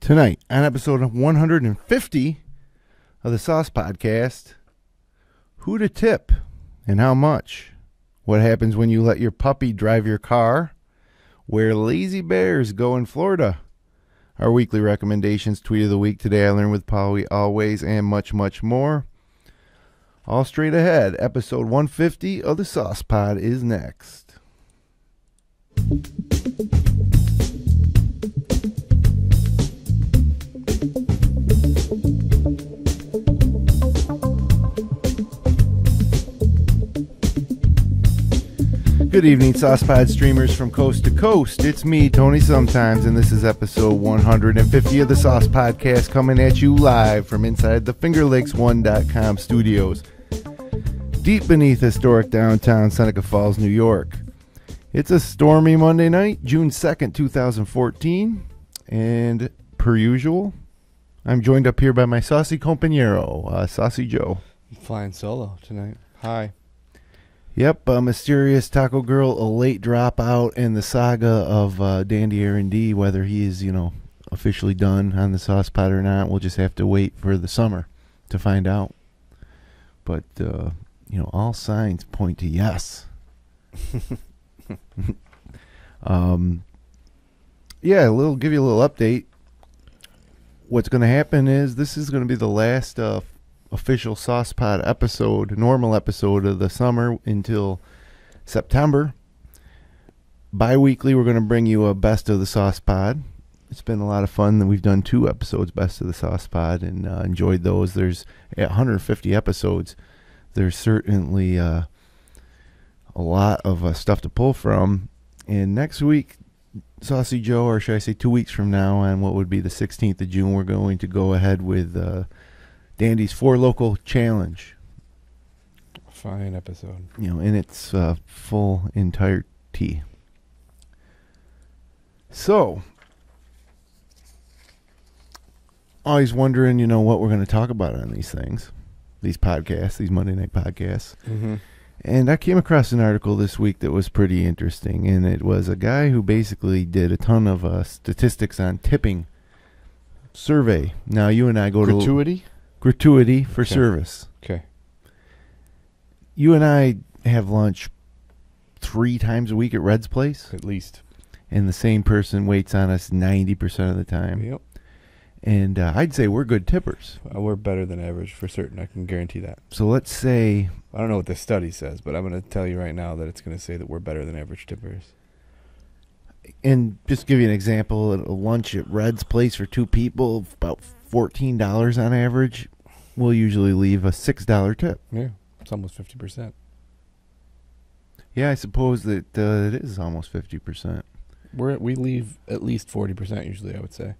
Tonight, on episode 150 of the Sauce Podcast, who to tip and how much? What happens when you let your puppy drive your car? Where lazy bears go in Florida? Our weekly recommendations, tweet of the week. Today I learned with Polly always, and much, much more. All straight ahead. Episode 150 of the Sauce Pod is next. Good evening, Saucepod streamers from coast to coast. It's me, Tony Sometimes, and this is episode 150 of the Sauce Podcast, coming at you live from inside the FingerLakes1.com studios, deep beneath historic downtown Seneca Falls, New York. It's a stormy Monday night, June 2nd, 2014, and per usual, I'm joined up here by my saucy compañero, Saucy Joe. I'm flying solo tonight. Hi. Yep, mysterious taco girl, a late dropout in the saga of Dandy R&D. Whether he is, officially done on the sauce pot or not, we'll just have to wait for the summer to find out. But, all signs point to yes. Give you a little update. What's going to happen is this is going to be the last official Sauce Pod episode, normal episode of the summer until September. Bi-weekly, we're going to bring you a best of the Sauce Pod. It's been a lot of fun that we've done 2 episodes, best of the Sauce Pod, and enjoyed those. There's 150 episodes. There's certainly a lot of stuff to pull from. And next week, Saucy Joe, or should I say 2 weeks from now, on what would be the 16th of June, we're going to go ahead with Dandy's 4 Local Challenge. Fine episode. In its full entirety. So, always wondering, what we're going to talk about on these things, these podcasts, these Monday night podcasts. Mm-hmm. And I came across an article this week that was pretty interesting, and it was a guy who basically did a ton of statistics on tipping survey. Now, you and I go Gratuity? Gratuity for service. Okay. You and I have lunch 3 times a week at Red's Place. At least. And the same person waits on us 90% of the time. Yep. And I'd say we're good tippers. We're better than average for certain. I can guarantee that. So let's say... I don't know what the study says, but I'm going to tell you right now that it's going to say that we're better than average tippers. And just to give you an example, a lunch at Red's Place for 2 people, about $14 on average, we'll usually leave a $6 tip. Yeah, it's almost 50%. Yeah, I suppose that it is almost 50%. We leave at least 40% usually, I would say.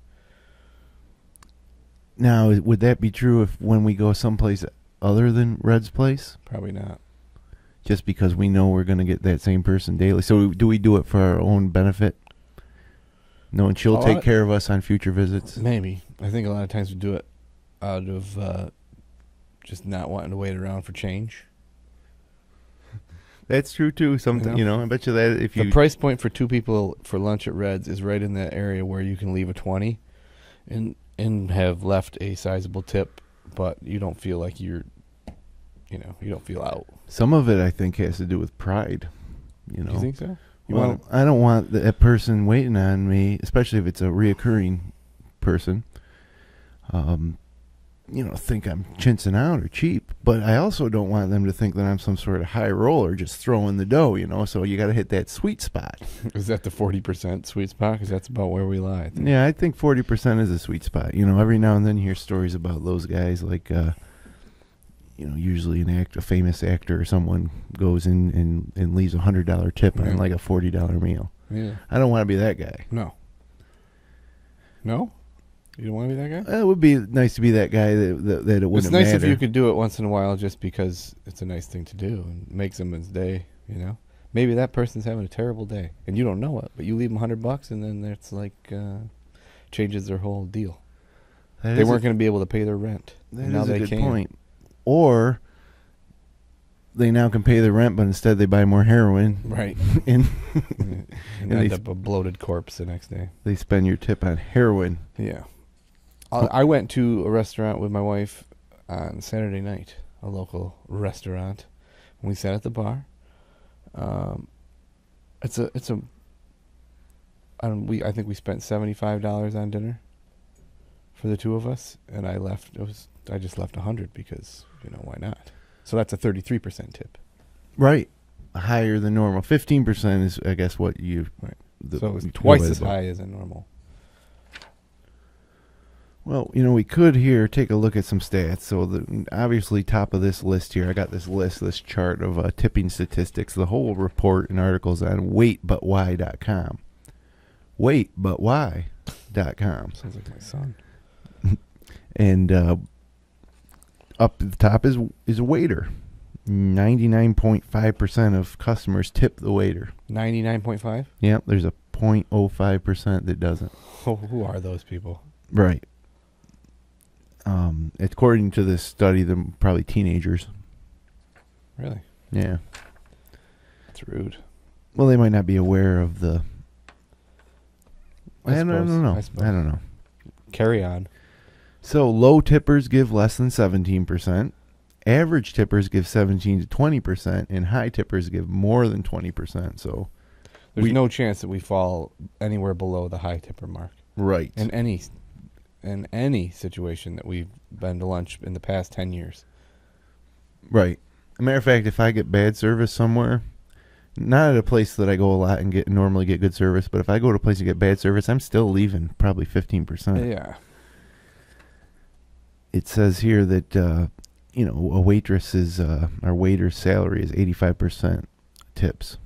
Now, would that be true if when we go someplace other than Red's Place? Probably not. Just because we know we're going to get that same person daily. So do we do it for our own benefit? Knowing she'll take care of us on future visits? Maybe. I think a lot of times we do it out of just not wanting to wait around for change. That's true, too. Something, I bet you that if you... The price point for 2 people for lunch at Red's is right in that area where you can leave a 20 and have left a sizable tip, but you don't feel like you don't feel out. Some of it, I think, has to do with pride. You think so? I don't want that person waiting on me, especially if it's a reoccurring person, think I'm chinsing out or cheap. But I also don't want them to think that I'm some sort of high roller just throwing the dough, So you got to hit that sweet spot. Is that the 40% sweet spot? Because that's about where we lie. Yeah, I think 40% is a sweet spot. Every now and then you hear stories about those guys like... usually a famous actor or someone goes in and leaves $100 tip on like a $40 meal. Yeah. I don't want to be that guy. No? You don't want to be that guy? It would be nice to be that guy that it wouldn't matter. It's nice if you could do it once in a while just because it's a nice thing to do and make someone's day, Maybe that person's having a terrible day and you don't know it, but you leave them $100 and then it's like changes their whole deal. They weren't going to be able to pay their rent. That is a good point. Or they now can pay the rent, but instead they buy more heroin. Right. and end up a bloated corpse the next day. They spend your tip on heroin. Yeah. I went to a restaurant with my wife on Saturday night, a local restaurant. We sat at the bar. I think we spent $75 on dinner for the two of us, and I just left 100 because why not? So that's a 33% tip. Right, higher than normal. 15% is, I guess, what you. Right. So it's twice as high as a normal. Well, we could here take a look at some stats. So obviously top of this list here, I got this chart of tipping statistics. The whole report and articles on waitbutwhy.com. Waitbutwhy.com. Sounds like my son. And up at the top is a waiter. 99.5% of customers tip the waiter. 99.5? Yep, there's a 0.05% that doesn't. Oh, who are those people? Right. According to this study, they're probably teenagers. Really? Yeah. That's rude. Well, they might not be aware of the... I don't know. I don't know. Carry on. So low tippers give less than 17%. Average tippers give 17 to 20%, and high tippers give more than 20%. So there's no chance that we fall anywhere below the high tipper mark. Right. In any situation that we've been to lunch in the past 10 years. Right. As a matter of fact, if I get bad service somewhere, not at a place that I go a lot and normally get good service, but if I go to a place and get bad service, I'm still leaving probably 15%. Yeah. It says here that a waitress's our waiter's salary is 85% tips.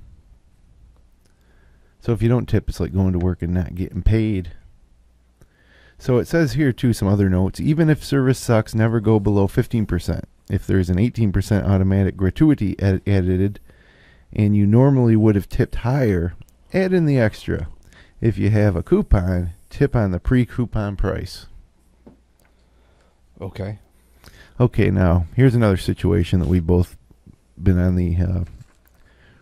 So if you don't tip, it's like going to work and not getting paid. So it says here, too, some other notes. Even if service sucks, never go below 15%. If there's an 18% automatic gratuity added, and you normally would have tipped higher, add in the extra. If you have a coupon, tip on the pre-coupon price. Okay. Okay, now, here's another situation that we've both been on the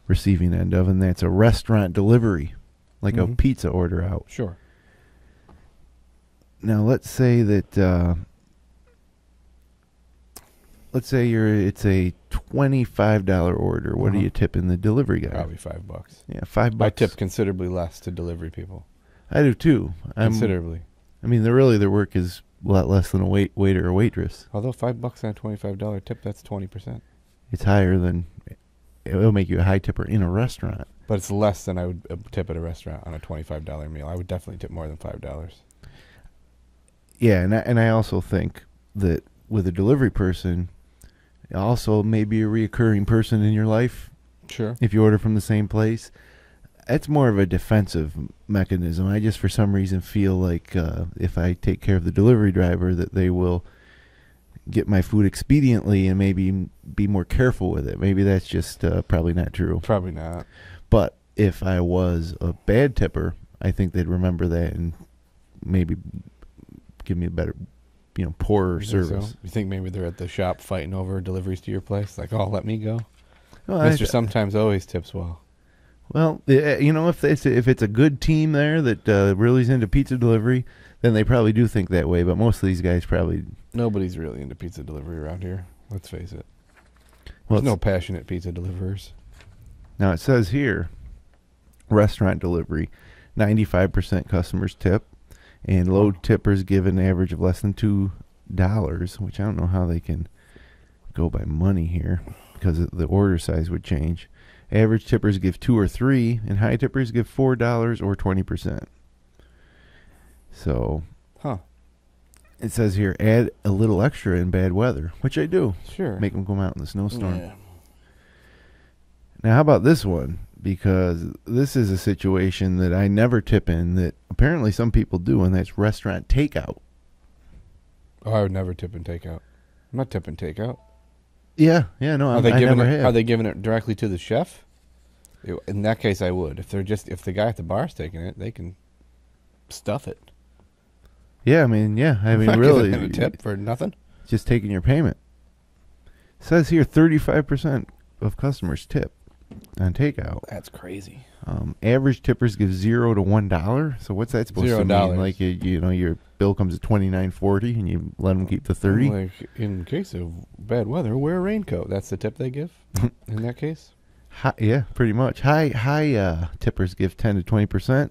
receiving end of, and that's a restaurant delivery, like a pizza order out. Sure. Now, let's say that, it's a $25 order. What do you tip in the delivery guy? Probably $5. Yeah, $5. I tip considerably less to delivery people. I do too. Considerably. I mean, their work is a lot less than a waiter or waitress. Although $5 on a $25 tip, that's 20%. It's higher than, it'll make you a high tipper in a restaurant. But it's less than I would tip at a restaurant on a $25 meal. I would definitely tip more than $5. Yeah, and I also think that with a delivery person, also maybe a reoccurring person in your life. Sure. If you order from the same place, that's more of a defensive mechanism. I just, for some reason, feel like if I take care of the delivery driver, that they will get my food expediently and maybe be more careful with it. Maybe that's just probably not true. Probably not. But if I was a bad tipper, I think they'd remember that and maybe give me a better, poorer service. So? You think maybe they're at the shop fighting over deliveries to your place? Like, oh, let me go. Well, Mr. Sometimes always tips well. Well, if it's a good team there that really is into pizza delivery, then they probably do think that way. But most of these guys probably... Nobody's really into pizza delivery around here. Let's face it. Well, There's no passionate pizza deliverers. Now, it says here, restaurant delivery, 95% customers tip, and low tippers give an average of less than $2, which I don't know how they can go by money here because the order size would change. Average tippers give 2 or 3, and high tippers give $4 or 20%. So, it says here, add a little extra in bad weather, which I do. Sure. Make them come out in the snowstorm. Yeah. Now, how about this one? Because this is a situation that I never tip in that apparently some people do, and that's restaurant takeout. Oh, I would never tip in takeout. I'm not tipping takeout. Yeah, no, I never have. Are they giving it directly to the chef? In that case, I would. If the guy at the bar's taking it, they can stuff it. Yeah, I mean, I'm really, not giving him a tip for nothing. Just taking your payment. It says here 35% of customers tip. on takeout. That's crazy. Average tippers give $0 to $1. So what's that supposed to mean? $0. Like you know, your bill comes at $29.40, and you let them keep the 30. Like in case of bad weather, wear a raincoat. That's the tip they give. In that case. Yeah, pretty much. High tippers give 10 to 20%,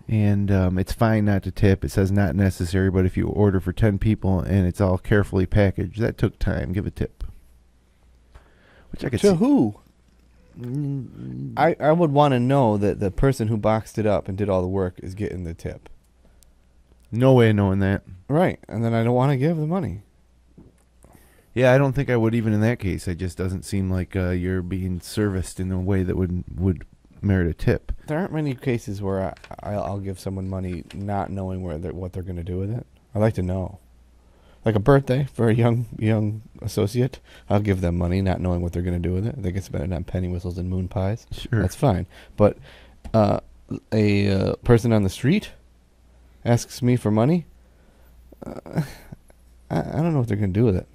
and it's fine not to tip. It says not necessary, but if you order for 10 people and it's all carefully packaged, that took time. Give a tip. Which I could To see. who? I would want to know that the person who boxed it up and did all the work is getting the tip. No way of knowing that. Right, and then I don't want to give the money. Yeah, I don't think I would even in that case. It just doesn't seem like you're being serviced in a way that would merit a tip. There aren't many cases where I'll give someone money not knowing what they're going to do with it. I like to know. Like a birthday for a young associate, I'll give them money not knowing what they're going to do with it. They can spend it on penny whistles and moon pies. Sure. That's fine. But a person on the street asks me for money, I don't know what they're going to do with it.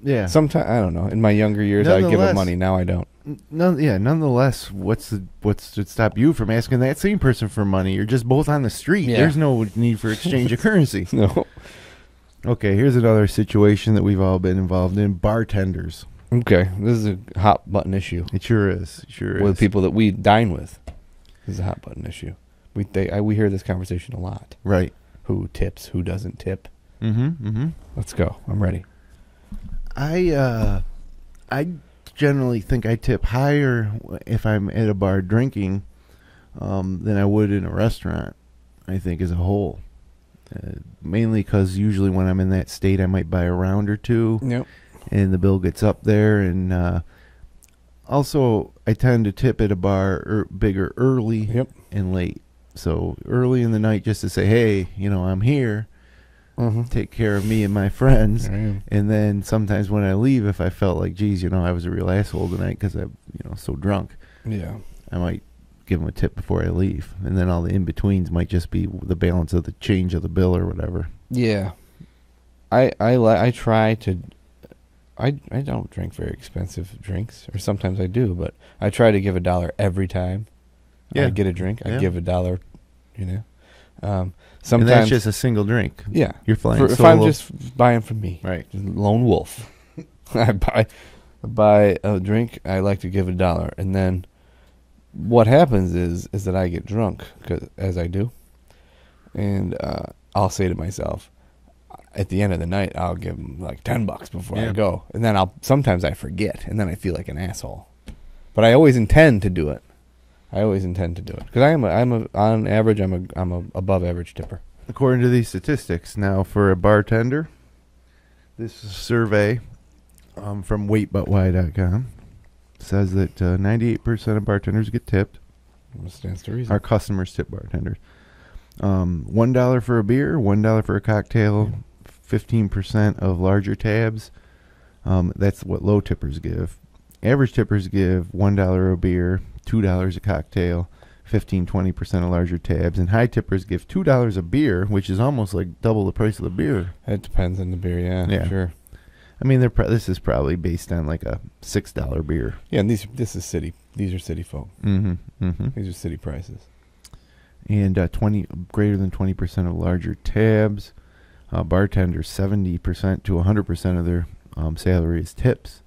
Yeah. Sometimes I don't know. In my younger years, I'd give them money. Now I don't. Nonetheless, what's to stop you from asking that same person for money? You're just both on the street. Yeah. There's no need for exchange of currency. No. Okay, here's another situation that we've all been involved in: bartenders. Okay, this is a hot button issue. It sure is. With people that we dine with. This is a hot button issue. We hear this conversation a lot. Right. Who tips? Who doesn't tip? Mm-hmm. Let's go. I'm ready. I generally think I tip higher if I'm at a bar drinking than I would in a restaurant. I think as a whole, mainly because usually when I'm in that state, I might buy a round or two, Yep. and the bill gets up there. And also, I tend to tip at a bar bigger early Yep. and late. So early in the night, just to say, hey, I'm here. Mm-hmm. Take care of me and my friends. I am. And then sometimes when I leave, if I felt like, geez, I was a real asshole tonight because I'm, so drunk, Yeah. I might give them a tip before I leave. And then all the in-betweens might just be the balance of the change of the bill or whatever. Yeah. I try to. I don't drink very expensive drinks, or sometimes I do, but I try to give $1 every time I get a drink. I give $1. Sometimes, and that's just a single drink. Yeah. You're flying If solo. I'm just buying from me. Right. Just lone wolf. I buy a drink, I like to give $1. And then what happens is that I get drunk, as I do. And I'll say to myself, at the end of the night, I'll give them like $10 before I go. And then sometimes I forget, and then I feel like an asshole. But I always intend to do it. Because on average, I'm a above average tipper. According to these statistics, now for a bartender, this survey from waitbutwhy.com says that 98% of bartenders get tipped. Stands to reason. Our customers tip bartenders. $1 for a beer, $1 for a cocktail, 15% of larger tabs. That's what low tippers give. Average tippers give $1 a beer, $2 a cocktail, 15-20% of larger tabs, and high tippers give $2 a beer, which is almost like double the price of the beer. It depends on the beer, yeah. Sure. I mean, this is probably based on like a $6 beer. Yeah, and these are city folk. Mm-hmm. Mm-hmm. These are city prices. And greater than 20% of larger tabs. Bartenders 70% to 100% of their salary is tips.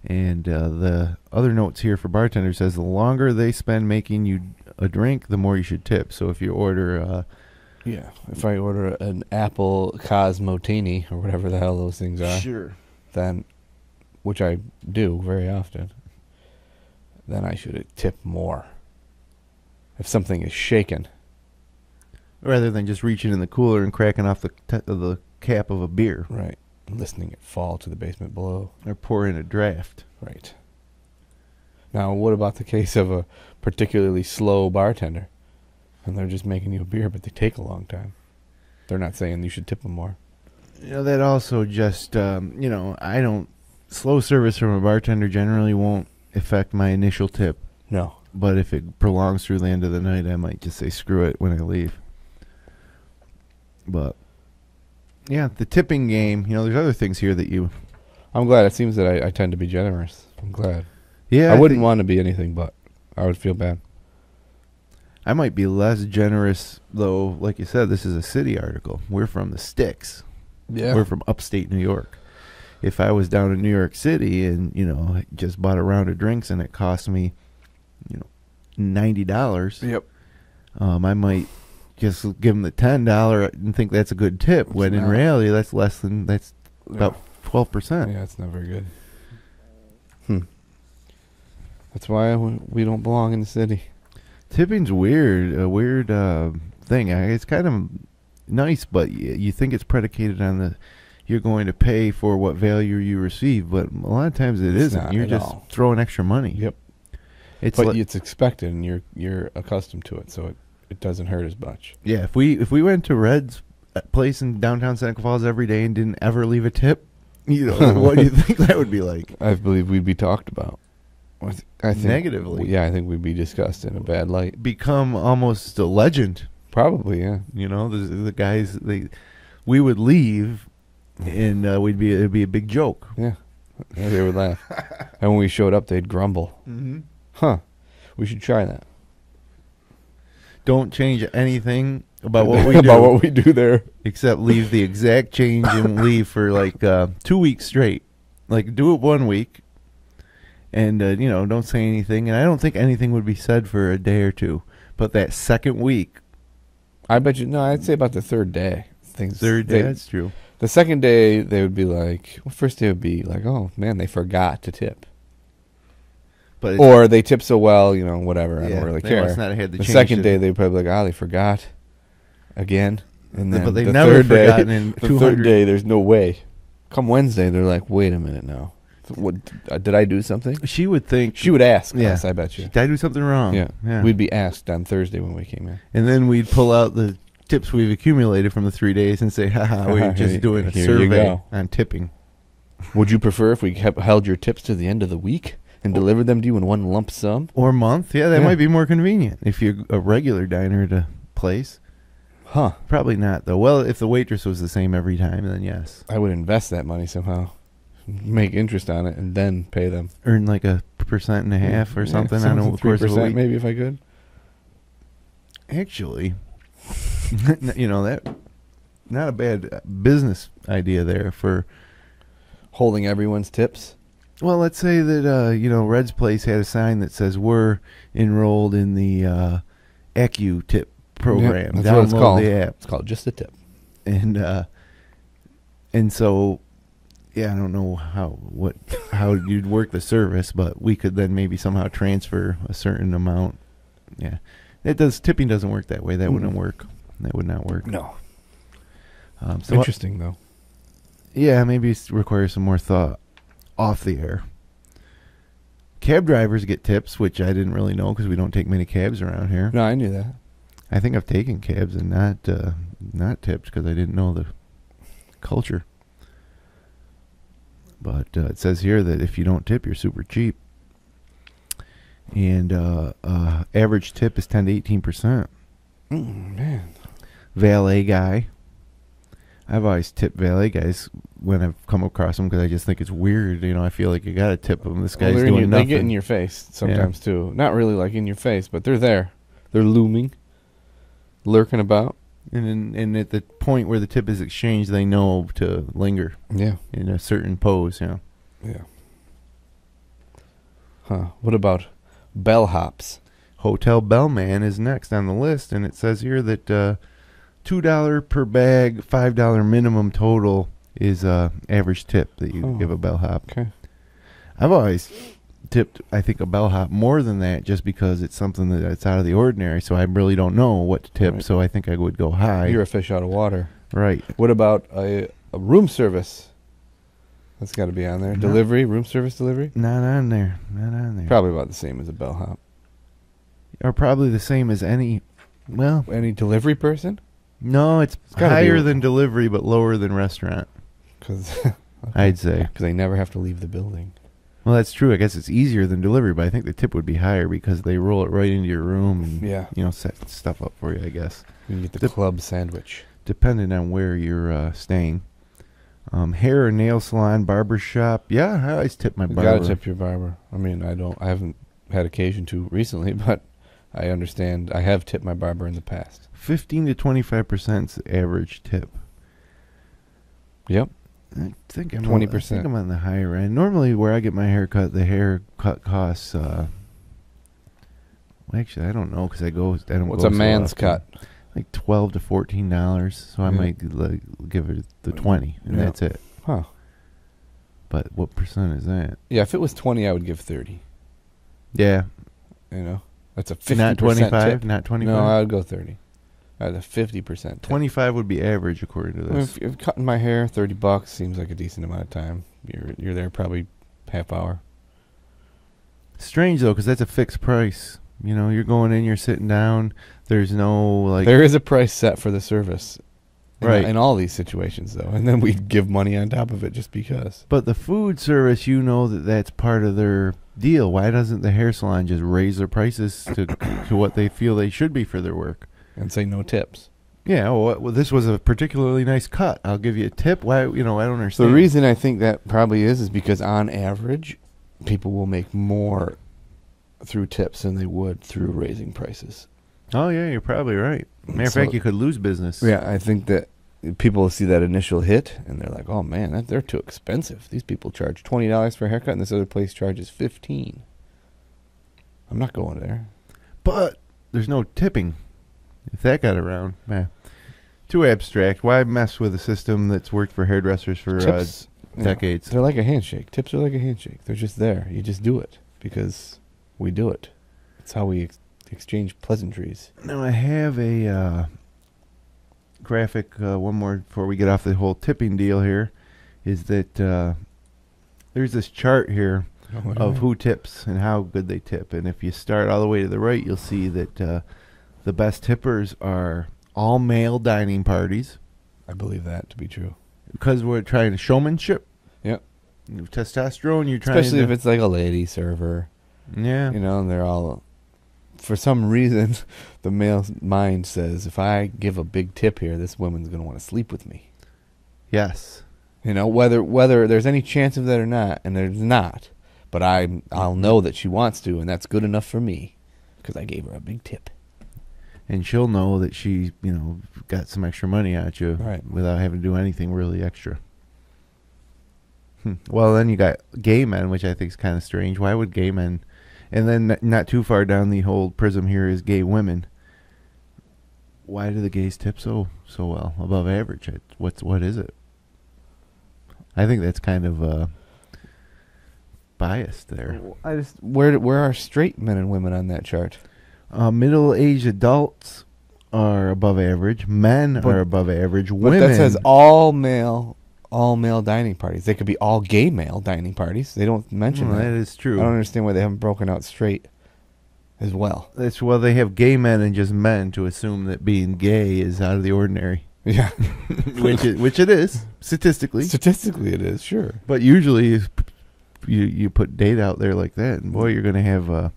And the other notes here for bartenders says the longer they spend making you a drink, the more you should tip. So if you order... if I order an apple Cosmotini or whatever the hell those things are, sure, then, which I do very often, then I should tip more. If something is shaken. Rather than just reaching in the cooler and cracking off the cap of a beer. Right. Listening it fall to the basement below. Or pour in a draft. Right. Now, what about the case of a particularly slow bartender? And they're just making you a beer, but they take a long time. They're not saying you should tip them more. That also just, slow service from a bartender generally won't affect my initial tip. No. But if it prolongs through the end of the night, I might just say screw it when I leave. But, yeah, the tipping game, there's other things here that you... I'm glad. It seems that I tend to be generous. I'm glad. Yeah, I wouldn't want to be anything but. I would feel bad. I might be less generous, though. Like you said, this is a city article. We're from the sticks. Yeah. We're from upstate New York. If I was down in New York City and, just bought a round of drinks and it cost me, $90. Yep. I might just give them the $10 and think that's a good tip. It's when in not. reality, that's about 12%. Yeah, it's not very good. That's why we don't belong in the city. Tipping's weird, a weird thing. It's kind of nice, but you think it's predicated on you're going to pay for what value you receive, but a lot of times it isn't. Not You're at just all. throwing extra money. Yep. It's But it's expected, and you're accustomed to it, so it doesn't hurt as much. yeah. If we went to Red's place in downtown Seneca Falls every day and didn't ever leave a tip, what do you think that would be like? I believe we'd be talked about. I think Negatively. Yeah, I think we'd be discussed in a bad light. Become almost a legend. Probably, yeah. The guys we would leave, and it'd be a big joke. Yeah. They would laugh. And when we showed up, they'd grumble. Mm-hmm. Huh. We should try that. Don't change anything about what we do. About what we do there. Except leave the exact change and leave for 2 weeks straight. Like, do it 1 week, and don't say anything. And I don't think anything would be said for a day or two. But that second week, I bet you. No, I'd say about the third day. That's true. The second day, they would be like. Well, first day would be like, oh man, they forgot to tip. But Or they tip so well, whatever. I don't really they care. must not have had The change second it. day, they'd probably be like, they forgot again. And then But they've the never third day, forgotten in the 200 third day, there's no way. Come Wednesday, they're like, wait a minute now. What, did I do something? She would think. She would ask Yeah. us, I bet you. Did I do something wrong? Yeah. We'd be asked on Thursday when we came in. And then we'd pull out the tips we've accumulated from the 3 days and say, haha, we're just doing a Here you survey go. on tipping. Would you prefer if we held your tips to the end of the week and delivered them to you in one lump sum? Or month. Yeah, that might be more convenient if you're a regular diner at a place. Huh. Probably not, though. Well, if the waitress was the same every time, then yes. I would invest that money somehow. Make interest on it and then pay them. Earn like 1.5% or something on the course of a 3% week. maybe if I could. Actually, that not a bad business idea there for. Holding everyone's tips. Well, let's say that Red's Place had a sign that says we're enrolled in the ECU tip program. Yep, that's Download what it's called. the app, It's called Just a Tip. and so yeah, I don't know how you'd work the service, but we could then maybe somehow transfer a certain amount. Yeah, tipping doesn't work that way. That wouldn't work. That would not work. No. So Interesting though. Yeah, maybe it requires some more thought off the air. Cab drivers get tips, which I didn't really know because we don't take many cabs around here. No, I knew that. I think I've taken cabs and not tipped because I didn't know the culture. But it says here that if you don't tip, you're super cheap. And average tip is 10 to 18%. Man. Valet guy. I've always tipped valet guys when I've come across them because I just think it's weird. I feel like you got to tip them. This guy's doing nothing. They get in your face sometimes too. Not really like in your face, but they're there. They're looming, lurking about. And at the point where the tip is exchanged, they know to linger. Yeah. In a certain pose, yeah. Yeah. Huh. What about bellhops? Hotel bellman is next on the list, and it says here that $2 per bag, $5 minimum total is average tip that you give a bellhop. Okay. I've always tipped, I think, a bellhop more than that just because it's something that's out of the ordinary, so I really don't know what to tip, so I think I would go high. You're a fish out of water. Right. What about a room service? That's got to be on there. No. Delivery, room service delivery? Not on there. Not on there. Probably about the same as a bellhop. Or probably the same as any, well... Any delivery person? No, it's gotta higher be than delivery but lower than restaurant, Because I'd say. they never have to leave the building. Well, that's true. I guess it's easier than delivery, but I think the tip would be higher because they roll it right into your room and set stuff up for you, I guess. You can get the club sandwich. Depending on where you're staying. Hair or nail salon, barber shop. Yeah, I always tip my You barber. gotta tip your barber. I mean, I haven't had occasion to recently, but I understand. I have tipped my barber in the past. 15 to 25% is the average tip. Yep. I think I'm 20%. I think I'm on the higher end. Normally, where I get my hair cut, the haircut costs. Actually, I don't know because I don't. What's go a so man's often. cut? Like $12 to $14. So I Yeah. might give it the 20, and Yeah. that's it. Huh. But what percent is that? Yeah, if it was 20, I would give 30. Yeah, You know, that's a 50% not 25. tip. Not 25. No, I would go 30. That's a 50% tip. 25 would be average according to I mean, this. if cutting my hair, $30 seems like a decent amount of time. You're there probably half hour. Strange though, because that's a fixed price. You know, you're going in, you're sitting down. There's no like. There is a price set for the service. Right. In all these situations, though. And then we give money on top of it just because. But the food service, you know that's part of their deal. Why doesn't the hair salon just raise their prices to what they feel they should be for their work? And say no tips. Yeah, well, this was a particularly nice cut. I'll give you a tip. Why, I don't So understand. the reason I think that probably is because on average, people will make more through tips than they would through raising prices. Oh, yeah, you're probably right. Matter of fact, you could lose business. Yeah, I think that people see that initial hit and they're like, "Oh man, they're too expensive. These people charge $20 for a haircut, and this other place charges $15. I'm not going there." But there's no tipping. If that got around, man, too abstract. Why mess with a system that's worked for hairdressers for Tips, decades? they're like a handshake. Tips are like a handshake. They're just there. You just do it because we do it. It's how we exchange pleasantries. Now I have a graphic. One more before we get off the whole tipping deal here, is that there's this chart here of who tips and how good they tip. And if you start all the way to the right, you'll see that the best tippers are all male dining parties. I believe that to be true. Because we're trying to showmanship. Yep. Testosterone, you're trying Especially to... if it's like a lady server. Yeah. You know, and they're all... For some reason, the male mind says, if I give a big tip here, this woman's going to want to sleep with me. Yes. You know, whether there's any chance of that or not, and there's not. But I'll know that she wants to, and that's good enough for me because I gave her a big tip. And she'll know that she, got some extra money at you without having to do anything really extra. Well, then you got gay men, which I think is kind of strange. Why would gay men... And then not too far down the whole prism here is gay women. Why do the gays tip so well, above average? What is it? I think that's kind of biased there. Where are straight men and women on that chart? Middle-aged adults are above average. Men are above average. But Women. that says all male dining parties. They could be all gay male dining parties. They don't mention that. That is true. I don't understand why they haven't broken out straight as well. They have gay men and just men to assume that being gay is out of the ordinary. Yeah. which it is, statistically. Statistically it is, sure. But usually you put data out there like that, and boy, you're going to have a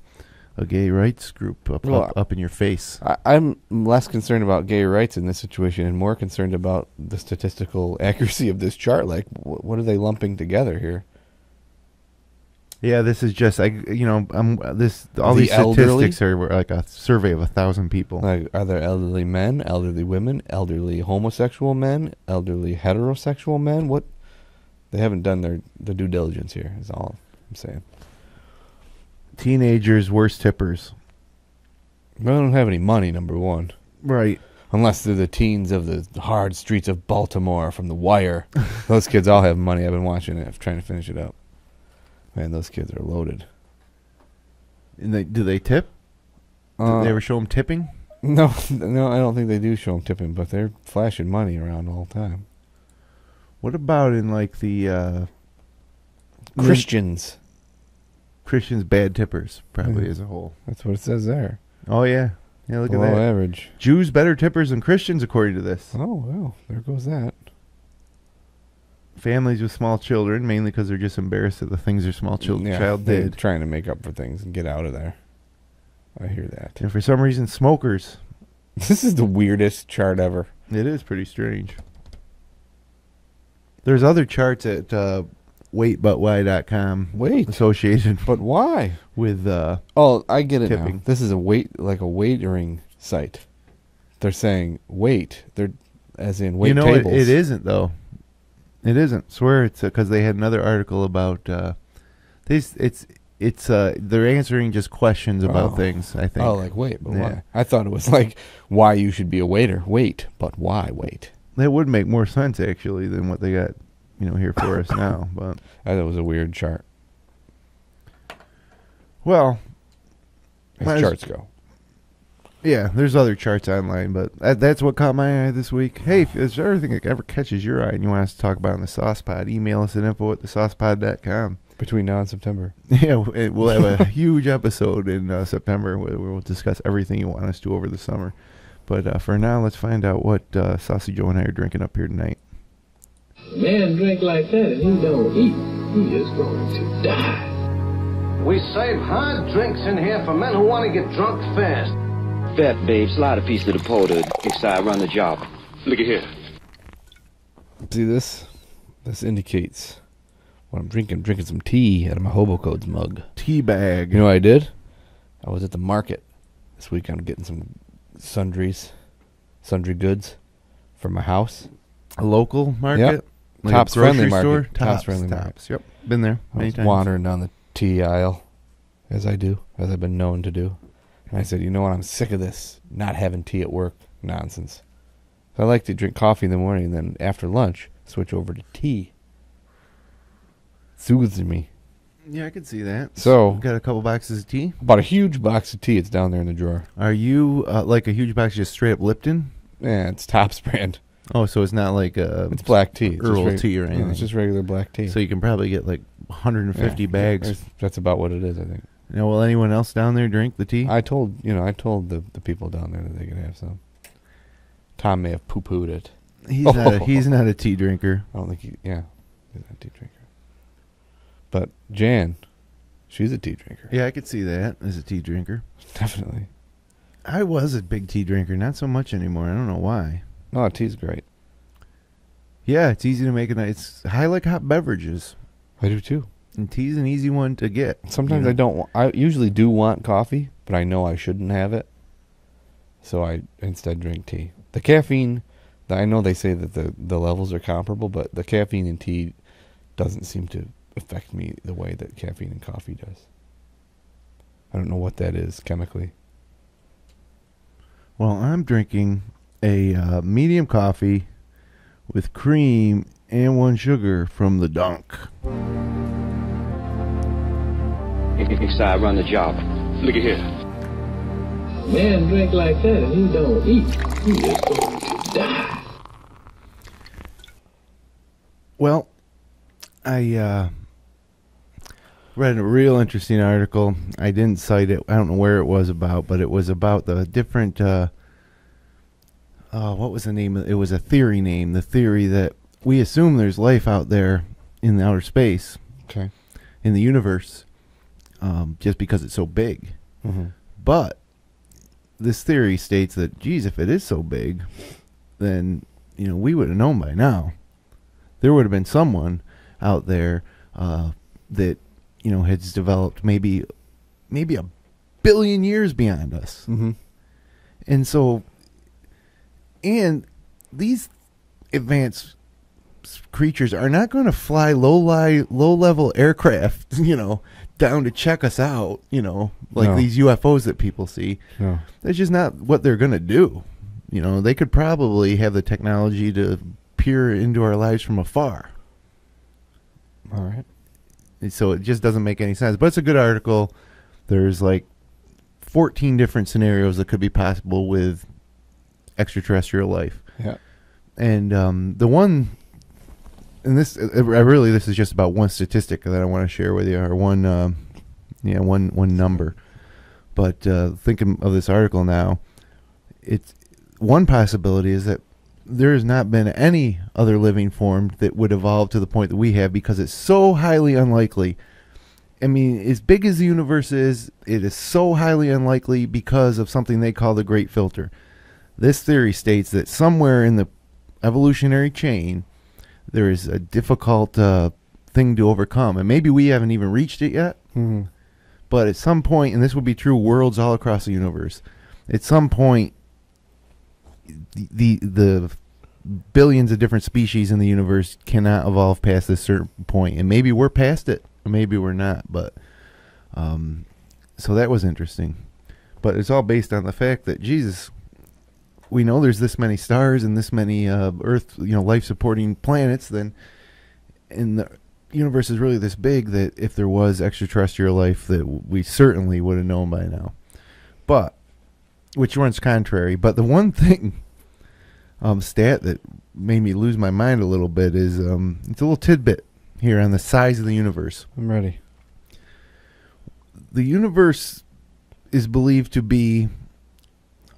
gay rights group up in your face. I'm less concerned about gay rights in this situation and more concerned about the statistical accuracy of this chart. Like, what are they lumping together here? Yeah, this is just all these elderly? statistics are like a survey of 1,000 people. Like, are there elderly men, elderly women, elderly homosexual men, elderly heterosexual men? What? They haven't done their due diligence here, is all I'm saying. Teenagers, worst tippers. They don't have any money, number one. Right. Unless they're the teens of the hard streets of Baltimore from The Wire. Those kids all have money. I've been watching it, trying to finish it up. Man, those kids are loaded. And do they tip? Did they ever show them tipping? No, I don't think they do show them tipping, but they're flashing money around all the time. What about in like the Christians? Christians bad tippers, probably as a whole. That's what it says there. Oh, yeah. Yeah, look Below at that. average. Jews better tippers than Christians, according to this. Oh, well, there goes that. Families with small children, mainly because they're just embarrassed at the things their small child they're did. trying to make up for things and get out of there. I hear that. And for some reason, smokers. This is the weirdest chart ever. It is pretty strange. There's other charts at waitbutwhy.com Wait, associated but why? with Oh, I get it tipping. now. This is a waitering site. They're saying wait. They're as in wait tables. it isn't though. It isn't. Swear it's because they had another article about these. They're answering just questions about things. I think. Oh, like wait, but Yeah. why? I thought it was like why you should be a waiter. Wait, but why wait? That would make more sense actually than what they got, here for us now. But I thought it was a weird chart. well, As charts go. yeah, there's other charts online, but that's what caught my eye this week. Hey, if there's anything that ever catches your eye and you want us to talk about in the Sauce Pod, email us at info@thesaucepod.com. Between now and September. Yeah, we'll have a huge episode in September where we'll discuss everything you want us to over the summer. But for now, let's find out what Saucy Joe and I are drinking up here tonight. A man drink like that and he don't eat, he is going to die. We serve hard drinks in here for men who want to get drunk fast. Fat babe, slide a piece of the porter. Inside, run the job. Look at here. See this? This indicates what I'm drinking. I'm drinking some tea out of my Hobo Codes mug. Tea bag. You know what I did? I was at the market this weekend getting some sundry goods for my house. A local market? Yep. Like Tops a grocery Friendly Market. store? Tops Friendly Market. Tops. Yep. Been there I many was times. wandering down the tea aisle, as I do, as I've been known to do. And I said, you know what? I'm sick of this not having tea at work nonsense. So I like to drink coffee in the morning, and then after lunch, switch over to tea. Soothes me. Yeah, I can see that. So, got a couple boxes of tea. bought a huge box of tea. It's down there in the drawer. Are you like a huge box just straight up Lipton? Yeah, it's Tops brand. Oh, so it's not like It's black tea. It's just Earl tea or anything. No, it's just regular black tea. So you can probably get like 150 bags. That's about what it is, I think. Now, will anyone else down there drink the tea? I told the people down there that they could have some. Tom may have poo-pooed it. He's not a tea drinker. I don't think he's not a tea drinker. But Jan, she's a tea drinker. Yeah, I could see that as a tea drinker. Definitely. I was a big tea drinker, not so much anymore. I don't know why. No, tea's great. Yeah, it's easy to make a nice. I like hot beverages, I do too. and tea's an easy one to get. Sometimes I don't. I usually do want coffee, but I know I shouldn't have it, so I instead drink tea. The caffeine, I know they say that the levels are comparable, but the caffeine in tea doesn't seem to affect me the way that caffeine in coffee does. I don't know what that is chemically. Well, I'm drinking a medium coffee with cream and 1 sugar from the Dunk. Inside, run the job. Look at here. A man drink like that and he don't eat, he is going to die. Well, I read a real interesting article. I didn't cite it. I don't know where it was about, but it was about the different. What was the name? It was a theory name. The theory that we assume there's life out there in outer space, Okay. in the universe, just because it's so big. Mm-hmm. But this theory states that, geez, if it is so big, then we would have known by now. There would have been someone out there that has developed maybe a billion years beyond us. Mm-hmm. And so, and these advanced creatures are not going to fly low-level aircraft, down to check us out, like No. these UFOs that people see. No. That's just not what they're going to do. They could probably have the technology to peer into our lives from afar. All right. So it just doesn't make any sense. But it's a good article. There's like 14 different scenarios that could be possible with extraterrestrial life. Yeah. And the one, and this is just about one statistic that I want to share with you, or one number. But thinking of this article now, it's one possibility is that there has not been any other living form that would evolve to the point that we have, because it's so highly unlikely. I mean, as big as the universe is, it is so highly unlikely because of something they call the Great Filter. This theory states that somewhere in the evolutionary chain, there is a difficult thing to overcome, and maybe we haven't even reached it yet. Mm-hmm. But at some point, and this would be true worlds all across the universe, at some point, the billions of different species in the universe cannot evolve past this certain point, and maybe we're past it, or maybe we're not. But so that was interesting. But it's all based on the fact that Jesus, we know there's this many stars and this many Earth, life-supporting planets. Then, and the universe is really this big that if there was extraterrestrial life, that we certainly would have known by now. But which runs contrary. But the one thing, stat that made me lose my mind a little bit is it's a little tidbit here on the size of the universe. I'm ready. The universe is believed to be,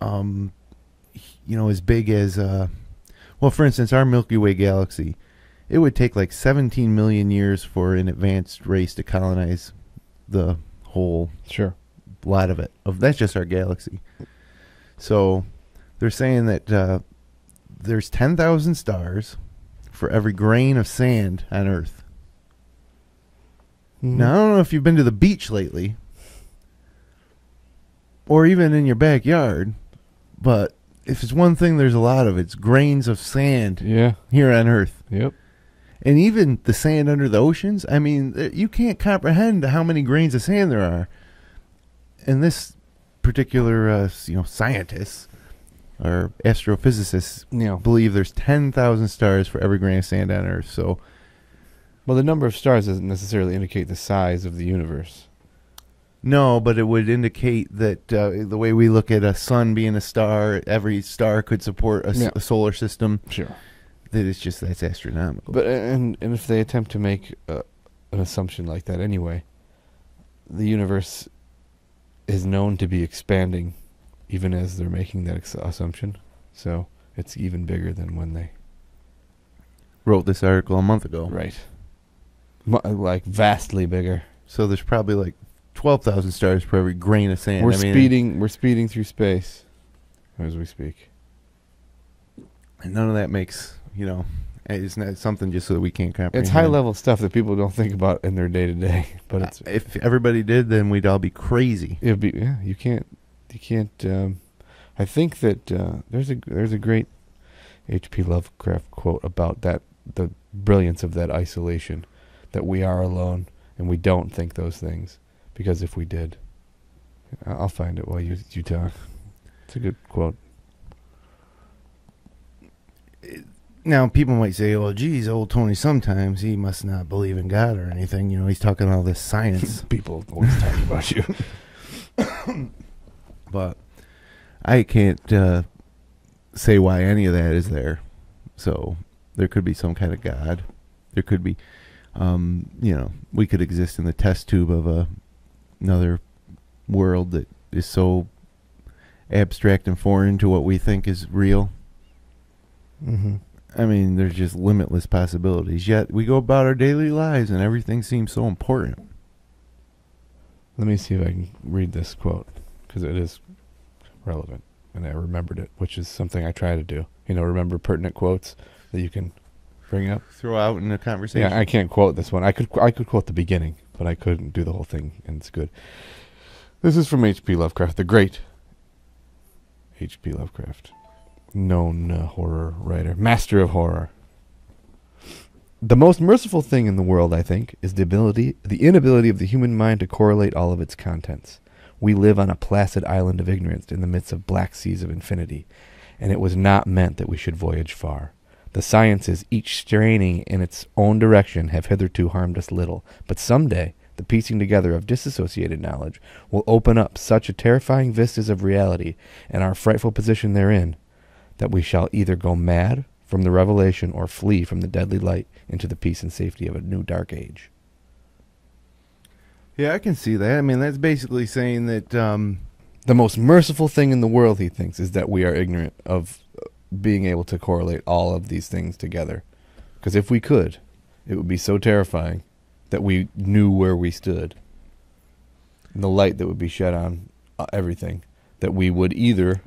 as big as, for instance, our Milky Way galaxy. It would take like 17 million years for an advanced race to colonize the whole lot of it. That's just our galaxy. So they're saying that there's 10,000 stars for every grain of sand on Earth. Mm-hmm. Now, I don't know if you've been to the beach lately or even in your backyard, but if it's one thing there's a lot of, it's grains of sand here on Earth. Yep. And even the sand under the oceans, I mean, you can't comprehend how many grains of sand there are. And this particular, scientists or astrophysicists believe there's 10,000 stars for every grain of sand on Earth. So, well, the number of stars doesn't necessarily indicate the size of the universe. No, but it would indicate that the way we look at a sun being a star, every star could support a solar system. Sure. That's astronomical. But and if they attempt to make an assumption like that anyway, the universe is known to be expanding even as they're making that assumption. So it's even bigger than when they wrote this article a month ago. Right. Like vastly bigger. So there's probably like 12,000 stars per every grain of sand. We're speeding through space as we speak. And none of that makes, it's not something just so that we can't comprehend. It's high level stuff that people don't think about in their day to day. But it's if everybody did, then we'd all be crazy. It'd be you can't. I think that there's a great H.P. Lovecraft quote about that, the brilliance of that isolation, that we are alone and we don't think those things, because if we did, I'll find it while you talk. It's a good quote. Now, people might say, well, geez, old Tony, sometimes he must not believe in God or anything. He's talking all this science. People always talk about you. But I can't say why any of that is there. So there could be some kind of God. There could be, we could exist in the test tube of another world that is so abstract and foreign to what we think is real. Mm-hmm. I mean, there's just limitless possibilities. Yet we go about our daily lives and everything seems so important. Let me see if I can read this quote, because it is relevant, and I remembered it, which is something I try to do. Remember pertinent quotes that you can bring up. Throw out in a conversation. Yeah, I can't quote this one. I could quote the beginning, but I couldn't do the whole thing, and it's good. This is from H.P. Lovecraft, the great H.P. Lovecraft. Known horror writer, master of horror. The most merciful thing in the world, I think, is the inability of the human mind to correlate all of its contents. We live on a placid island of ignorance in the midst of black seas of infinity, and it was not meant that we should voyage far. The sciences, each straining in its own direction, have hitherto harmed us little, but someday the piecing together of disassociated knowledge will open up such a terrifying vistas of reality and our frightful position therein, that we shall either go mad from the revelation or flee from the deadly light into the peace and safety of a new dark age. Yeah, I can see that. I mean, that's basically saying that the most merciful thing in the world, he thinks, is that we are ignorant of being able to correlate all of these things together. Because if we could, it would be so terrifying that we knew where we stood. And the light that would be shed on everything, that we would either...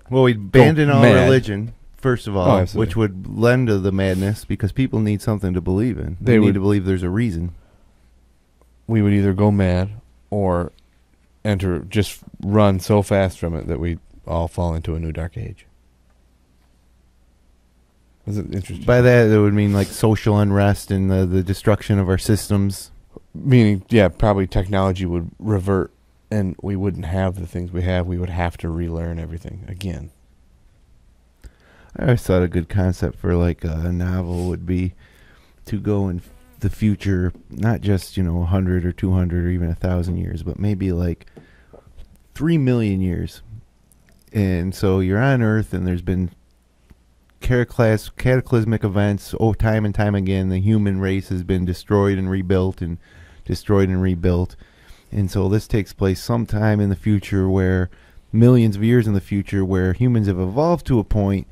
Well, we'd abandon all religion first of all, absolutely. which would lend to the madness because people need something to believe in. They They need would- to believe there's a reason. We would either go mad or just run so fast from it that we all fall into a new dark age. Is it interesting? By that, it would mean like social unrest and the destruction of our systems. Meaning, yeah, probably technology would revert and we wouldn't have the things we have. We would have to relearn everything again. I always thought a good concept for like a novel would be to go in the future, not just 100 or 200 or even 1,000 years, but maybe like 3 million years. And so you're on Earth, and there's been cataclysmic events. Time and time again, the human race has been destroyed and rebuilt, and destroyed and rebuilt. And so this takes place sometime in the future, where millions of years in the future, where humans have evolved to a point,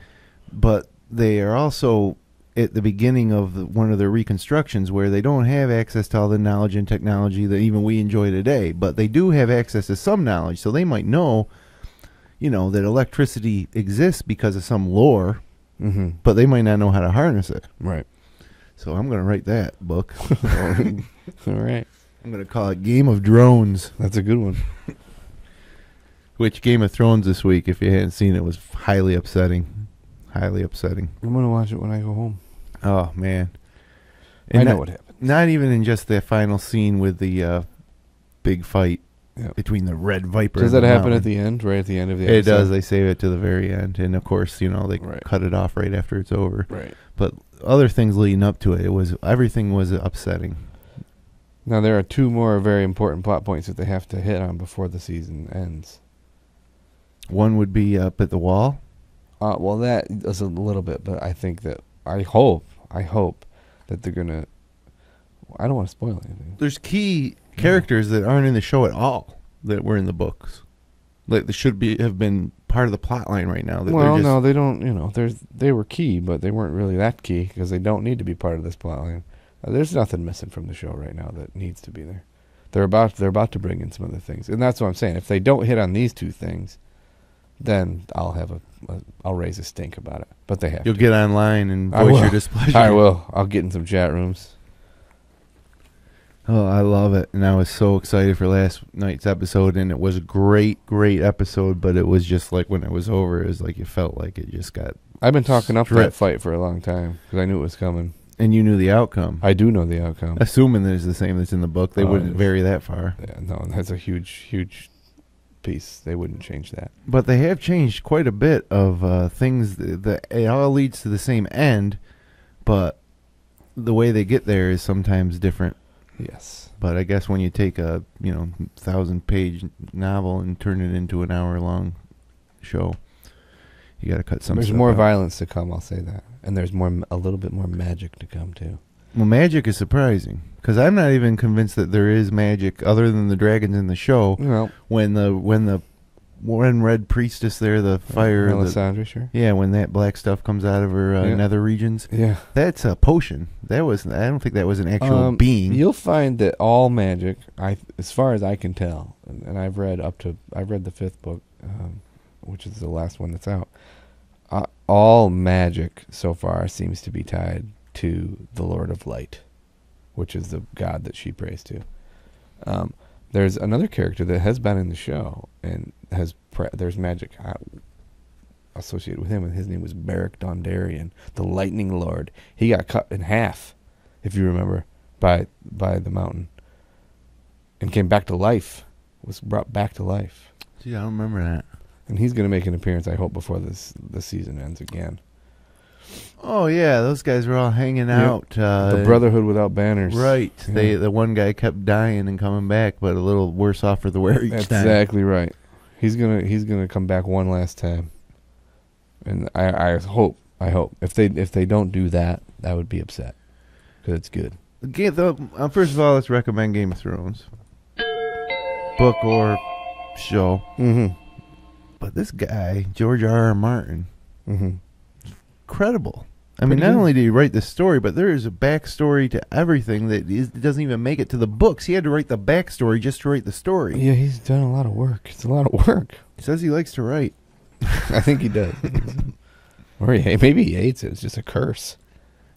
but they are also at the beginning of one of their reconstructions where they don't have access to all the knowledge and technology that even we enjoy today, but they do have access to some knowledge. So they might know, that electricity exists because of some lore, but they might not know how to harness it. Right. So I'm going to write that book. All right. I'm going to call it Game of Drones, That's a good one. which Game of Thrones this week, if you hadn't seen it, was highly upsetting. Highly upsetting. I'm going to watch it when I go home. Oh, man. I know what happened. Not even in just the final scene with the big fight between the Red Viper Does and that the happen Mountain. at the end, right at the end of the It episode? does. They save it to the very end. And, of course, they Right. cut it off right after it's over. Right. But other things leading up to it, everything was upsetting. Now, there are two more very important plot points that they have to hit on before the season ends. One would be up at the wall. Well, that is a little bit, but I think that I hope that they're gonna. I don't want to spoil anything. There's key characters that aren't in the show at all that were in the books. Like they should have been part of the plot line right now. Well, no, they don't. They were key, but they weren't really that key because they don't need to be part of this plot line. There's nothing missing from the show right now that needs to be there. They're about to bring in some other things, and that's what I'm saying. If they don't hit on these two things, then I'll have I'll raise a stink about it. But they have. You'll to. get online and I voice will. your displeasure. I will. I'll get in some chat rooms. Oh, I love it. And I was so excited for last night's episode, and it was a great episode, but it was just like when it was over, it was like you felt like it just got... I've been talking up that stripped. fight for a long time because I knew it was coming. And you knew the outcome. I do know the outcome. Assuming that it's the same that's in the book, they wouldn't vary that far. Yeah, no, that's a huge piece. They wouldn't change that. But they have changed quite a bit of things. That it all leads to the same end, but the way they get there is sometimes different. Yes. But I guess when you take a 1,000-page novel and turn it into an hour-long show, you got to cut some. There's stuff more out. violence to come. I'll say that, and there's a little bit more magic to come too. Well, magic is surprising because I'm not even convinced that there is magic other than the dragons in the show. Well, When Red Priestess there, the fire, Melisandre, sure. yeah, when that black stuff comes out of her nether regions, Yeah. that's a potion. I don't think that was an actual being. You'll find that all magic, as far as I can tell, and I've read the 5th book, which is the last one that's out. All magic so far seems to be tied to the Lord of Light, which is the god that she prays to. There's another character that has been in the show and there's magic associated with him, and his name was Beric Dondarrion, the Lightning Lord. He got cut in half, if you remember, by the mountain, and came back to life. Was brought back to life. Gee, I don't remember that. And he's going to make an appearance, I hope, before the season ends again. Oh yeah, those guys were all hanging out. The Brotherhood Without Banners. Right. Yeah. The one guy kept dying and coming back, but a little worse off for the wear each That's time. exactly right. He's gonna come back one last time, and I hope if they don't do that, I would be upset because it's good. First of all, let's recommend Game of Thrones, book or show. Mm-hmm. But this guy, George R.R. Martin, incredible. I mean, Pretty not good. only did he write the story, but there is a backstory to everything that doesn't even make it to the books. He had to write the backstory just to write the story. Yeah, he's done a lot of work. It's a lot of work. He says he likes to write. I think he does. Or maybe he hates it. It's just a curse.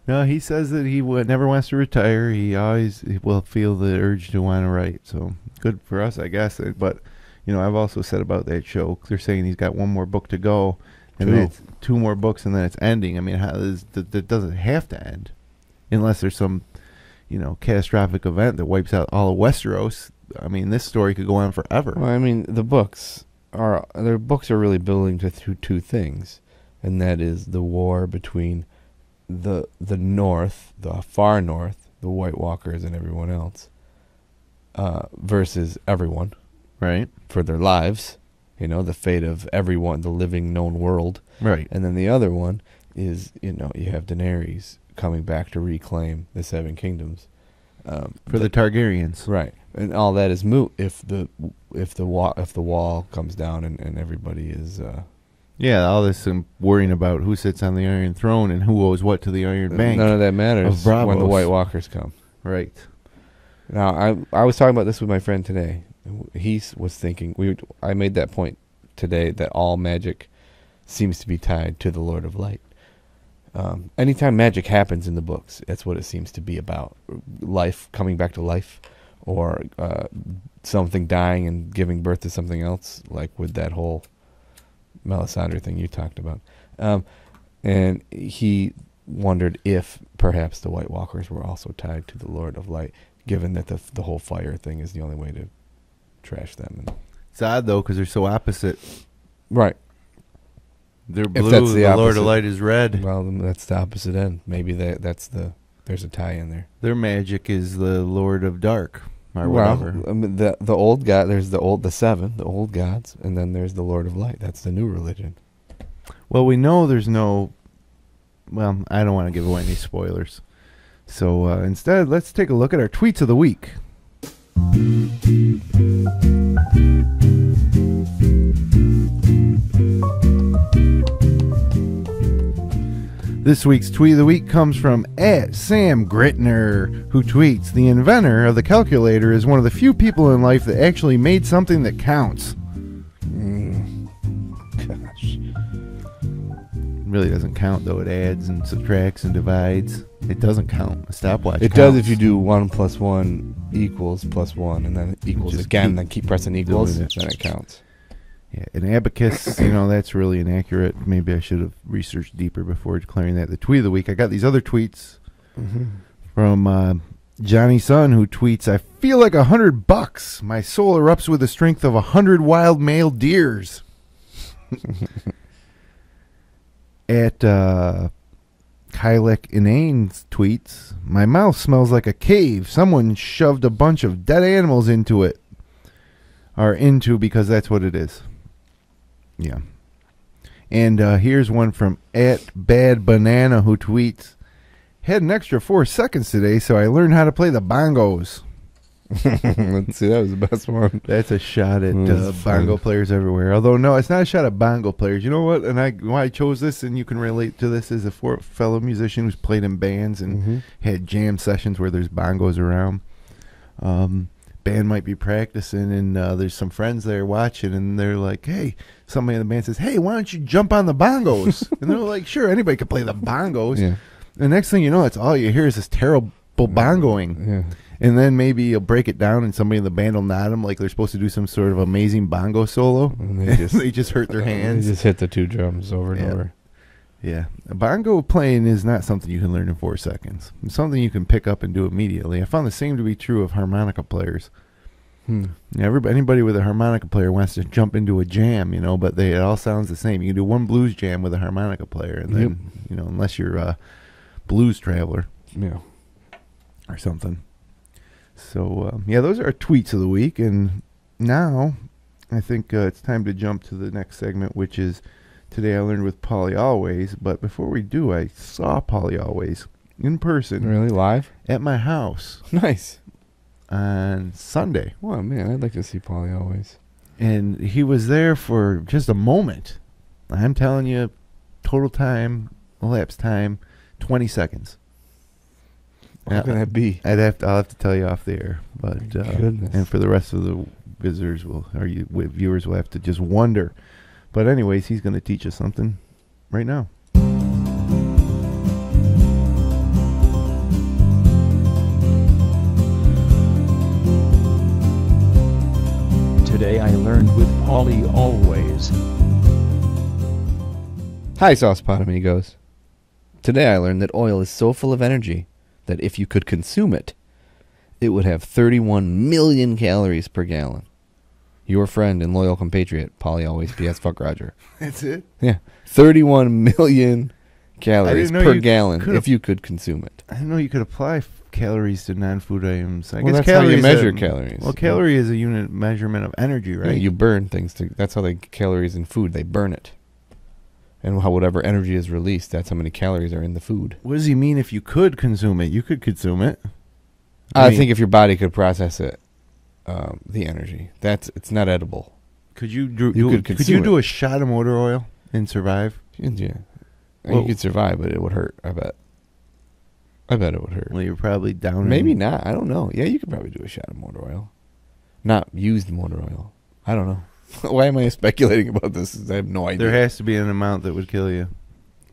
No, he says that he never wants to retire. He always will feel the urge to want to write. So good for us, I guess. But, I've also said about that show, they're saying he's got one more book to go. And then it's 2 more books, and then it's ending. I mean, that doesn't have to end. Unless there's some, catastrophic event that wipes out all of Westeros. I mean, this story could go on forever. Well, I mean, the books are really building to two things. And that is the war between the north, the far north, the White Walkers and everyone else, versus everyone, right? For their lives, the fate of everyone, the living known world, right? And then the other one is, you have Daenerys coming back to reclaim the Seven Kingdoms, for the Targaryens, right? And all that is moot if the wall comes down and everybody is. Yeah, all this worrying about who sits on the Iron Throne and who owes what to the Iron Bank. None of that matters when the White Walkers come. Right. Now, I was talking about this with my friend today. He was thinking, I made that point today that all magic seems to be tied to the Lord of Light. Anytime magic happens in the books, that's what it seems to be about. Life, coming back to life, or something dying and giving birth to something else, like with that whole Melisandre thing you talked about. And he wondered if perhaps the White Walkers were also tied to the Lord of Light, given that the whole fire thing is the only way to trash them. It's odd, though, because they're so opposite. Right. They're blue, the Lord of Light is red. Well, then that's the opposite end. Maybe there's a tie in there. Their magic is the Lord of Dark. Or whatever. The old god, there's the seven, the old gods, and then there's the Lord of Light. That's the new religion. Well, we know there's no. Well, I don't want to give away any spoilers, so instead, let's take a look at our tweets of the week. This week's tweet of the week comes from @Sam Gritner, who tweets, "The inventor of the calculator is one of the few people in life that actually made something that counts." Gosh. It really doesn't count, though. It adds and subtracts and divides. It doesn't count. A stopwatch It counts. does if you do 1 + 1 = +1, and then it equals Just again, then keep pressing equals, doing it. then it counts. Yeah, an abacus, that's really inaccurate. Maybe I should have researched deeper before declaring that. The tweet of the week, I got these other tweets from Johnny Sun, who tweets, "I feel like $100. My soul erupts with the strength of 100 wild male deers." At Kylek Inane's tweets, "My mouth smells like a cave. Someone shoved a bunch of dead animals into it." Or into, because that's what it is. Yeah. And here's one from @BadBanana, who tweets, "Had an extra 4 seconds today, so I learned how to play the bongos." Let's see, that was the best one. That's a shot at bongo players everywhere. Although, no, it's not a shot at bongo players. You know what? And why I chose this, and you can relate to this, as a fellow musician who's played in bands and had jam sessions where there's bongos around. Band might be practicing, and there's some friends there watching, and they're like, "Hey," somebody in the band says, "Hey, why don't you jump on the bongos?" And they're like, "Sure, anybody can play the bongos." Yeah. The next thing you know, it's all you hear is this terrible bongoing. Yeah. And then maybe you'll break it down, and somebody in the band will nod them like they're supposed to do some sort of amazing bongo solo. And they just hurt their hands. They just hit the 2 drums over and over. Yeah. Bongo playing is not something you can learn in 4 seconds. It's something you can pick up and do immediately. I found the same to be true of harmonica players. Anybody with a harmonica player wants to jump into a jam, but it all sounds the same. You can do one blues jam with a harmonica player, and then, unless you're a blues traveler, or something. So, those are our tweets of the week, and now I think it's time to jump to the next segment, which is Today I Learned with Polly Always. But before we do, I saw Polly Always in person. Really? Live? At my house. Nice. On Sunday. Well, man, I'd like to see Polly Always. And he was there for just a moment. I'm telling you, total time, elapsed time, 20 seconds. How can that be? I'll have to tell you off the air. But goodness. And for the rest of the visitors viewers will have to just wonder. But anyways, he's going to teach us something right now. Today I learned with Paulie Always. Hi, Saucepod amigos. Today I learned that oil is so full of energy that if you could consume it, it would have 31 million calories per gallon. Your friend and loyal compatriot, Paulie Always, P.S. Fuck Roger. That's it? Yeah. 31 million calories know per you gallon could've- if you could consume it. I didn't know you could apply calories to non-food items. I Well, guess that's how you calories measure are- calories. Well, calorie is a unit measurement of energy, Yeah, right? you burn things. That's how they calories in food. They burn it. And how whatever energy is released, that's how many calories are in the food. What does he mean if you could consume it? You could consume it. I mean, think if your body could process it, the energy, it's not edible. Could you could could consume you do it. a shot of motor oil and survive? Yeah. Well- You could survive, but it would hurt, I bet. I bet it would hurt. Well, you're probably down. Maybe not. I don't know. Yeah, you could probably do a shot of motor oil. Not used motor oil. I don't know. Why am I speculating about this? I have no idea. There has to be an amount that would kill you.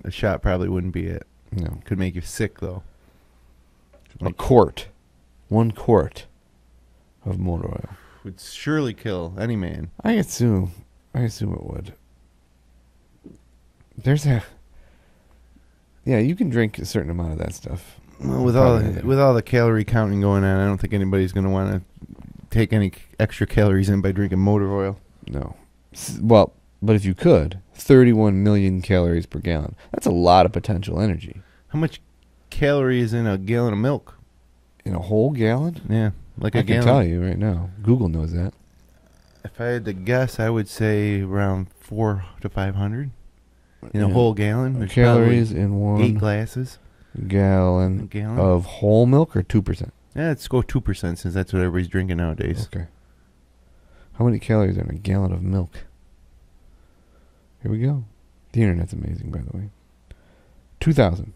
A shot probably wouldn't be it. No. Could make you sick though. A quart. 1 quart of motor oil. Would surely kill any man. I assume it would. There's a... Yeah, you can drink a certain amount of that stuff. Well, with Probably. all the calorie counting going on, I don't think anybody's going to want to take any extra calories in by drinking motor oil. No. Well, but if you could, 31 million calories per gallon. That's a lot of potential energy. How much calorie is in a gallon of milk? In a whole gallon? Yeah, like I a can gallon. tell you right now. Google knows that. If I had to guess, I would say around 400 to 500 in a Yeah. whole gallon. There's Calories probably in 1 8 glasses. gallon, A gallon? of whole milk or 2%? Yeah, let's go 2% since that's what everybody's drinking nowadays. Okay. How many calories are in a gallon of milk? Here we go. The internet's amazing, by the way. 2,000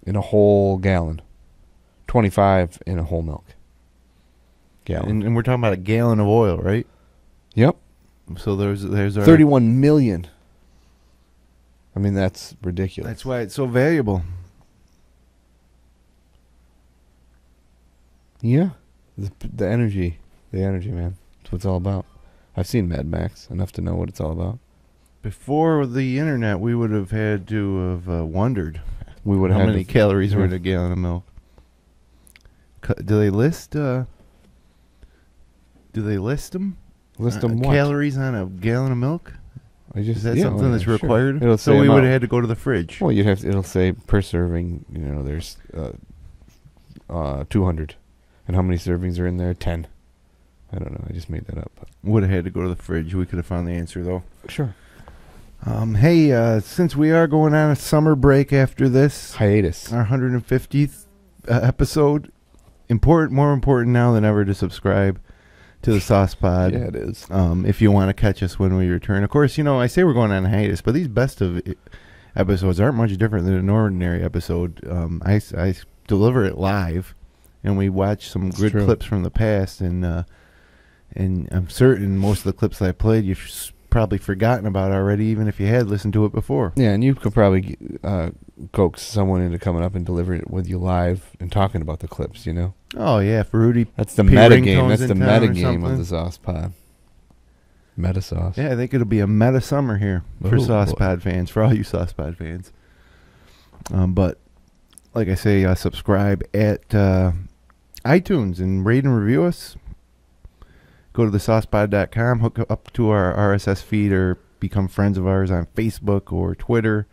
in a whole gallon. 25 in a whole milk. Gallon. And we're talking about a gallon of oil, right? Yep. So there's our 31 million. I mean, that's ridiculous. That's why it's so valuable. Yeah. The energy, man. That's what it's all about. I've seen Mad Max enough to know what it's all about. Before the internet, we would have had to have wondered We would how have many calories were in a gallon of milk. Do they list? Do they list them? List them what? Calories on a gallon of milk? Is that yeah, something oh, that's yeah, required? Sure. It'll So say we would amount. have had to go to the fridge. Well, it'll say per serving, there's 200. And how many servings are in there? 10. I don't know. I just made that up. Would have had to go to the fridge. We could have found the answer, though. Sure. Hey, since we are going on a summer break after this, Hiatus. our 150th episode, more important now than ever to subscribe to the Sauce Pod. Yeah, it is. If you want to catch us when we return. Of course, I say we're going on a hiatus, but these best of episodes aren't much different than an ordinary episode. I deliver it live, and we watch some good true. clips from the past, and I'm certain most of the clips that I played you've probably forgotten about already, even if you had listened to it before. Yeah, and you could probably coax someone into coming up and delivering it with you live and talking about the clips, Oh, yeah, if Rudy... That's the P. meta Ringtone's game. That's in the town meta or game of something. the Sauce Pod. Meta sauce. Yeah, I think it'll be a meta summer here for Oh, Sauce boy. Pod fans, for all you Sauce Pod fans. But, like I say, subscribe at iTunes and rate and review us. Go to thesaucepod.com, hook up to our RSS feed, or become friends of ours on Facebook or Twitter.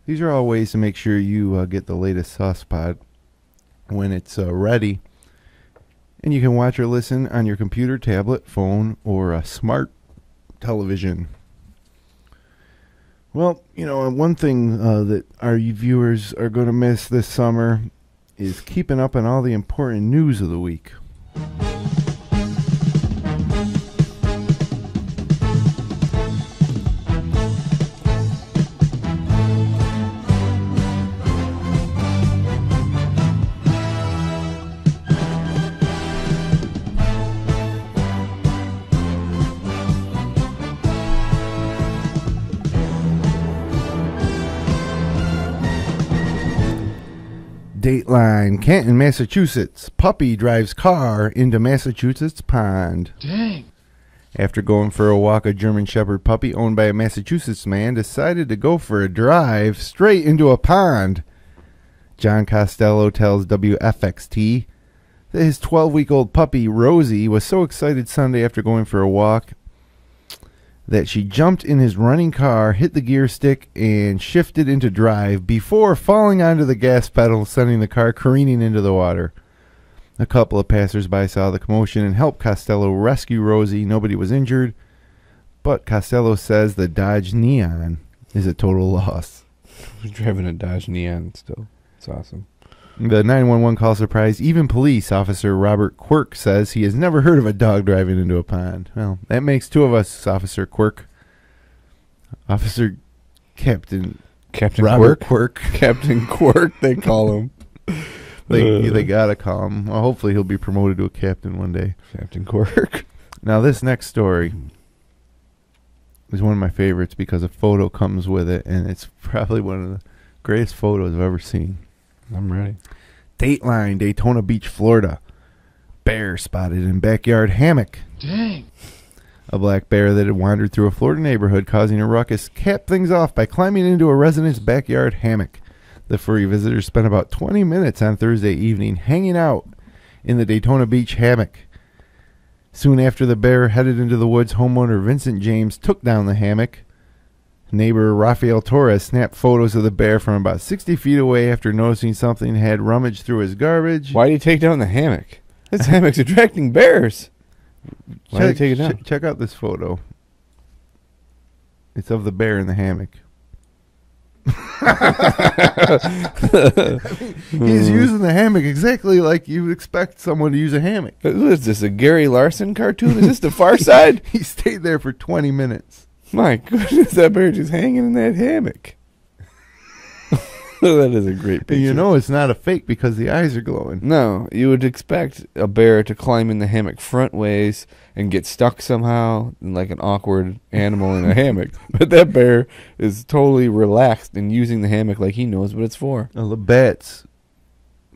These are all ways to make sure you get the latest Sauce Pod when it's ready. And you can watch or listen on your computer, tablet, phone, or a smart television. Well, one thing that our viewers are going to miss this summer is keeping up on all the important news of the week. Dateline, Canton, Massachusetts. Puppy drives car into Massachusetts pond. Dang. After going for a walk, a German Shepherd puppy owned by a Massachusetts man decided to go for a drive straight into a pond. John Costello tells WFXT that his 12-week-old puppy, Rosie, was so excited Sunday after going for a walk that she jumped in his running car, hit the gear stick, and shifted into drive before falling onto the gas pedal, sending the car careening into the water. A couple of passersby saw the commotion and helped Costello rescue Rosie. Nobody was injured, but Costello says the Dodge Neon is a total loss. He's driving a Dodge Neon still. It's awesome. The 911 call surprised even police. Officer Robert Quirk says he has never heard of a dog driving into a pond. Well, that makes two of us, Officer Quirk. Officer Captain Robert Quirk. Captain Quirk, they call him. They gotta call him. Well, hopefully he'll be promoted to a captain one day. Captain Quirk. Now this next story is one of my favorites because a photo comes with it, and it's probably one of the greatest photos I've ever seen. I'm ready. Dateline, Daytona Beach, Florida. Bear spotted in backyard hammock. Dang. A black bear that had wandered through a Florida neighborhood causing a ruckus capped things off by climbing into a resident's backyard hammock. The furry visitors spent about 20 minutes on Thursday evening hanging out in the Daytona Beach hammock. Soon after the bear headed into the woods, homeowner Vincent James took down the hammock. Neighbor Rafael Torres snapped photos of the bear from about 60 feet away after noticing something had rummaged through his garbage. Why do you take down the hammock? This hammock's attracting bears. Why do you take it down? Check out this photo. It's of the bear in the hammock. He's using the hammock exactly like you would expect someone to use a hammock. What is this, a Gary Larson cartoon? Is this The Far Side? He stayed there for 20 minutes. My goodness, that bear just hanging in that hammock. That is a great picture. And you know it's not a fake because the eyes are glowing. No, you would expect a bear to climb in the hammock front ways and get stuck somehow like an awkward animal in a hammock. But that bear is totally relaxed and using the hammock like he knows what it's for. A Labatt's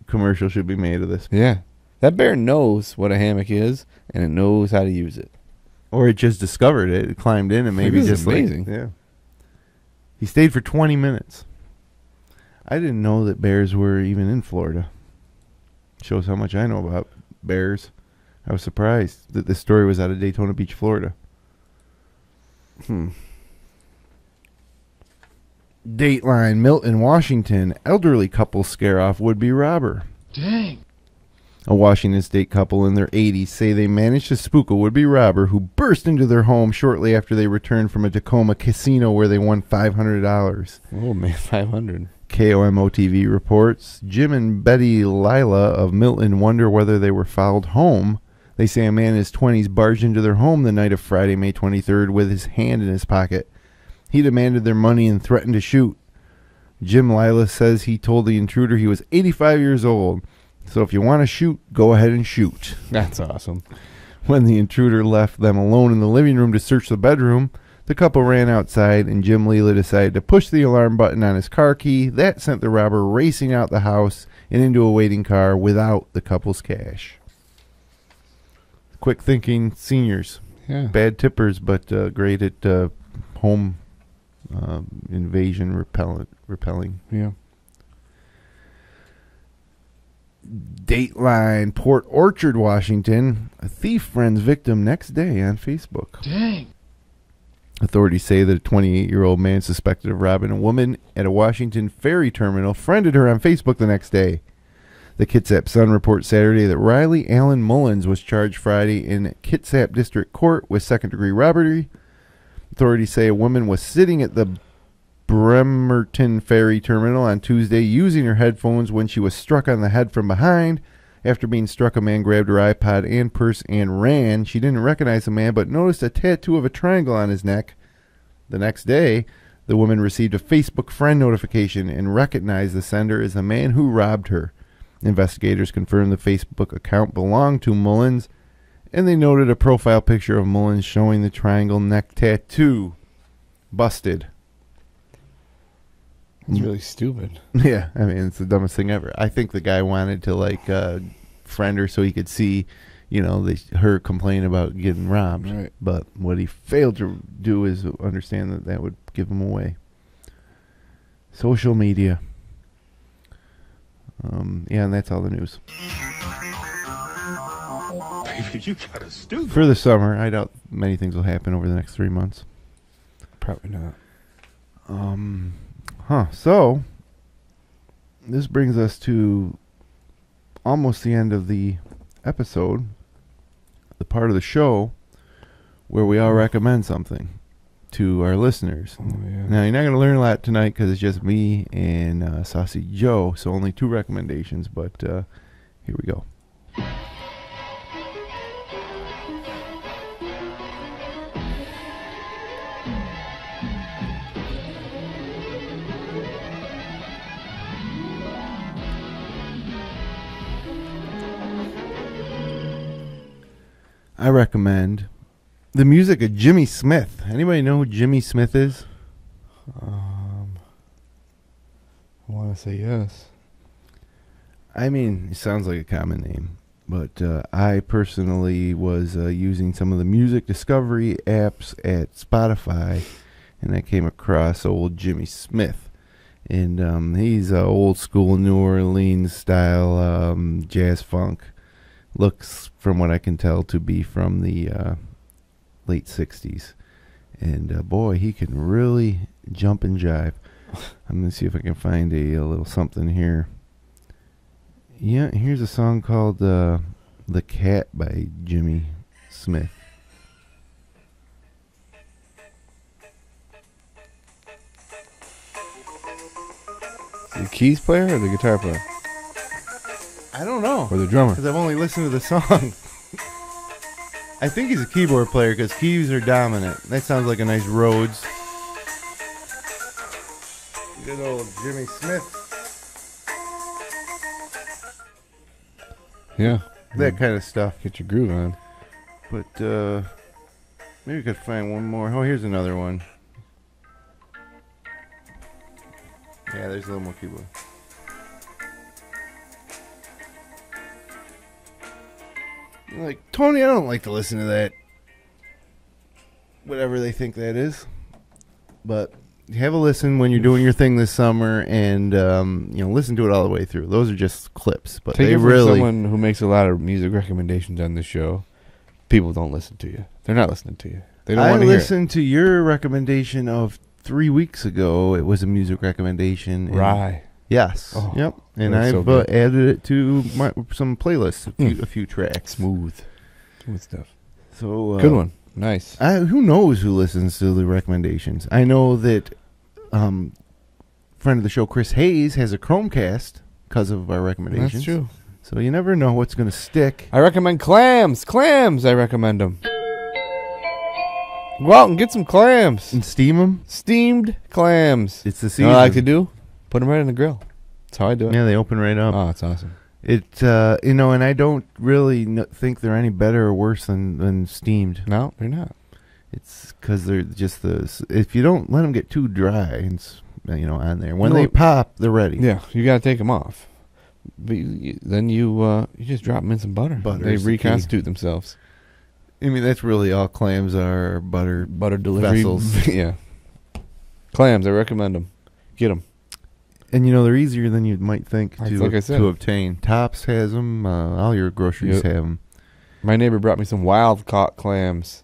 commercial should be made of this. Yeah. That bear knows what a hammock is and it knows how to use it. Or it just discovered it. It climbed in and maybe just amazing. Yeah. He stayed for 20 minutes. I didn't know that bears were even in Florida. Shows how much I know about bears. I was surprised that this story was out of Daytona Beach, Florida. Dateline, Milton, Washington. Elderly couple scare off would-be robber. Dang. A Washington State couple in their 80s say they managed to spook a would-be robber who burst into their home shortly after they returned from a Tacoma casino where they won $500. Oh, man, 500. KOMO-TV reports Jim and Betty Lila of Milton wonder whether they were followed home. They say a man in his 20s barged into their home the night of Friday, May 23rd with his hand in his pocket. He demanded their money and threatened to shoot. Jim Lila says he told the intruder he was 85 years old. So if you want to shoot, go ahead and shoot. That's awesome. When the intruder left them alone in the living room to search the bedroom, the couple ran outside and Jim Lila decided to push the alarm button on his car key. That sent the robber racing out the house and into a waiting car without the couple's cash. Quick thinking seniors. Yeah. Bad tippers, but great at home invasion repelling. Yeah. Dateline, Port Orchard, Washington. A thief friends victim next day on Facebook. Dang. Authorities say that a 28-year-old man suspected of robbing a woman at a Washington ferry terminal friended her on Facebook the next day. The Kitsap Sun reports Saturday that Riley Allen Mullins was charged Friday in Kitsap District Court with second-degree robbery. Authorities say a woman was sitting at the Bremerton Ferry Terminal on Tuesday using her headphones when she was struck on the head from behind. After being struck, a man grabbed her iPod and purse and ran. She didn't recognize the man but noticed a tattoo of a triangle on his neck. The next day, the woman received a Facebook friend notification and recognized the sender as the man who robbed her. Investigators confirmed the Facebook account belonged to Mullins, and they noted a profile picture of Mullins showing the triangle neck tattoo. Busted. It's really stupid. Yeah, I mean, it's the dumbest thing ever. I think the guy wanted to, friend her so he could see, her complain about getting robbed. Right. But what he failed to do is understand that would give him away. Social media. And that's all the news. Baby, you got a stupid. For the summer, I doubt many things will happen over the next 3 months. Probably not. So, this brings us to almost the end of the episode, the part of the show where we all recommend something to our listeners. Oh, yeah. Now, you're not going to learn a lot tonight because it's just me and Saucy Joe, so only 2 recommendations, but here we go. I recommend the music of Jimmy Smith. Anybody know who Jimmy Smith is? I want to say yes. I mean, it sounds like a common name, but I personally was using some of the music discovery apps at Spotify, and I came across old Jimmy Smith. And he's old school New Orleans style jazz funk. Looks, from what I can tell, to be from the late 60s. And boy, he can really jump and jive. I'm going to see if I can find a little something here. Yeah, here's a song called The Cat by Jimmy Smith. The keys player or the guitar player? I don't know. Or the drummer? Because I've only listened to the song. I think he's a keyboard player because keys are dominant. That sounds like a nice Rhodes. Good old Jimmy Smith. Yeah. That kind of stuff. Get your groove on. But maybe we could find one more. Oh, here's another one. Yeah, there's a little more keyboard. You're like, Tony, I don't like to listen to that. Whatever they think that is. But have a listen when you're doing your thing this summer, and listen to it all the way through. Those are just clips, but Take they it from really. someone who makes a lot of music recommendations on this show. People don't listen to you. They're not listening to you. They don't I want to hear it. listened to your recommendation of 3 weeks ago. It was a music recommendation. Rye. Yes. Oh, yep. And that's I've so good. added it to some playlists, a few tracks. Smooth stuff. So Good one. Nice. Who knows who listens to the recommendations? I know that friend of the show, Chris Hayes, has a Chromecast because of our recommendations. That's true. So you never know what's going to stick. I recommend clams. Clams, I recommend them. Go out and get some clams. And steam them. Steamed clams. It's the You season. know what I like to do? Put them right in the grill. That's how I do it. Yeah, they open right up. Oh, it's awesome. And I don't really think they're any better or worse than steamed. No, they're not. It's because they're just if you don't let them get too dry, it's, on there. When they pop, they're ready. Yeah, you got to take them off. But then you just drop them in some butter. Butter They is the key. reconstitute themselves. I mean, that's really all clams are, butter Delivery vessels. Yeah. Clams, I recommend them. Get them. And they're easier than you might think Like I said. to obtain. Tops has them. All your groceries Yep. have them. My neighbor brought me some wild caught clams.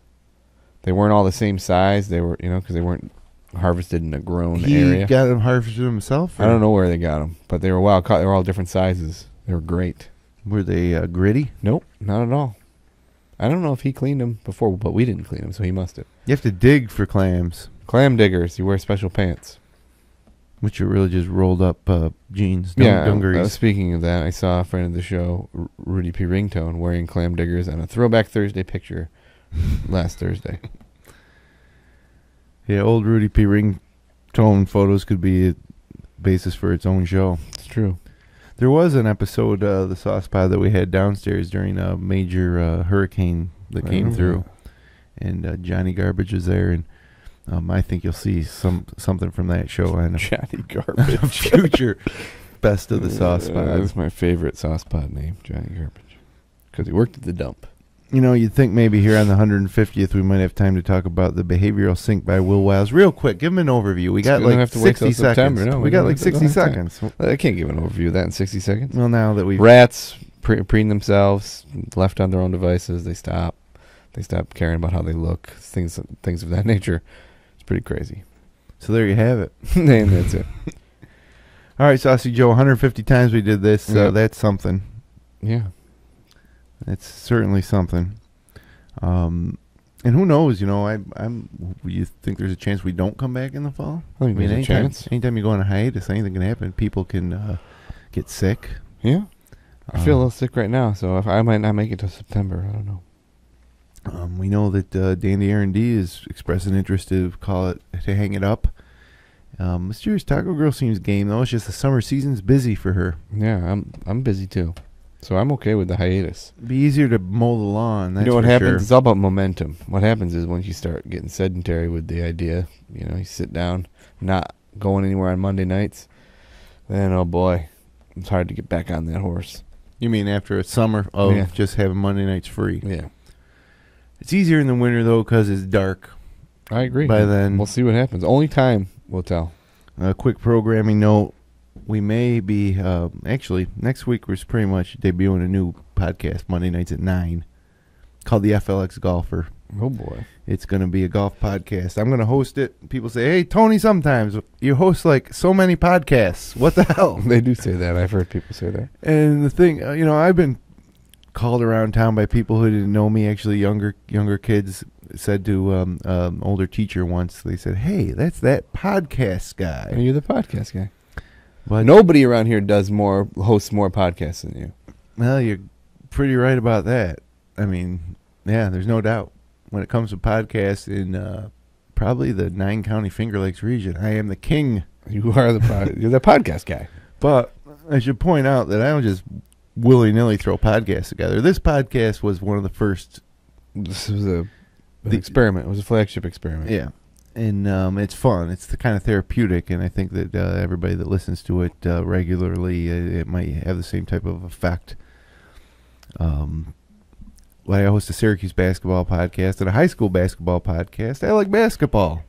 They weren't all the same size. They were, because they weren't harvested in a grown He area. got them harvested himself? I don't know where they got them, but they were wild caught. They were all different sizes. They were great. Were they gritty? Nope, not at all. I don't know if he cleaned them before, but we didn't clean them, so he must have. You have to dig for clams, Clam diggers, you wear special pants. which are really just rolled up jeans. Dungarees. Speaking of that, I saw a friend of the show, Rudy P. Ringtone, wearing clam diggers on a Throwback Thursday picture last Thursday. Yeah, old Rudy P. Ringtone photos could be a basis for its own show. It's true. There was an episode of the Sauce Pod that we had downstairs during a major hurricane that came through. And Johnny Garbage was there, and I think you'll see something from that show on Johnny Garbage. future Best of the Sauce Pod. That's my favorite Sauce Pod name, Johnny Garbage. Because he worked at the dump. You know, you'd think maybe here on the 150th we might have time to talk about the Behavioral Sink by Will Wiles. Real quick, give him an overview. We got like 60 seconds. No, we got like 60 seconds. I can't give an overview of that in 60 seconds. Well, now that we've... Rats preen themselves, left on their own devices, they stop. They stop caring about how they look, things of that nature. It's pretty crazy. So there you have it. And that's it. All right, Saucy Joe, 150 times we did this. That's something. Yeah. It's certainly something. And who knows, you know, you think there's a chance we don't come back in the fall? I think there's a chance. Anytime you go on a hiatus, anything can happen. People can get sick. Yeah. I feel a little sick right now, so I might not make it to September. I don't know. We know that Dandy R&D is expressing interest to hang it up. Mysterious Taco Girl seems game, though. It's just the summer season's busy for her. Yeah, I'm busy, too. So I'm okay with the hiatus. Be easier to mow the lawn. That's you know what for happens? sure. It's all about momentum. What happens is once you start getting sedentary with the idea, you know, you sit down, not going anywhere on Monday nights, then, oh boy, it's hard to get back on that horse. You mean after a summer of just having Monday nights free? Yeah. It's easier in the winter, though, because it's dark. I agree. By then. We'll see what happens. Only time will tell. A quick programming note. We may be, actually, next week we're pretty much debuting a new podcast, Monday nights at 9, called The FLX Golfer. Oh, boy. It's going to be a golf podcast. I'm going to host it. People say, hey, Tony, sometimes you host like so many podcasts. What the hell? They do say that. I've heard people say that. And the thing, you know, I've been called around town by people who didn't know me. Actually, younger kids said to older teacher once, they said, hey, that's that podcast guy. And you're the podcast guy. But nobody around here hosts more podcasts than you. Well, you're pretty right about that. I mean, yeah, there's no doubt. When it comes to podcasts in probably the 9-county Finger Lakes region, I am the king. You are you're the podcast guy. But I should point out that I don't just willy-nilly throw podcasts together. This podcast was one of the first. This was an experiment. It was a flagship experiment. Yeah. And it's fun. It's the kind of therapeutic, and I think that everybody that listens to it regularly, it might have the same type of effect. I host a Syracuse basketball podcast and a high school basketball podcast. I like basketball.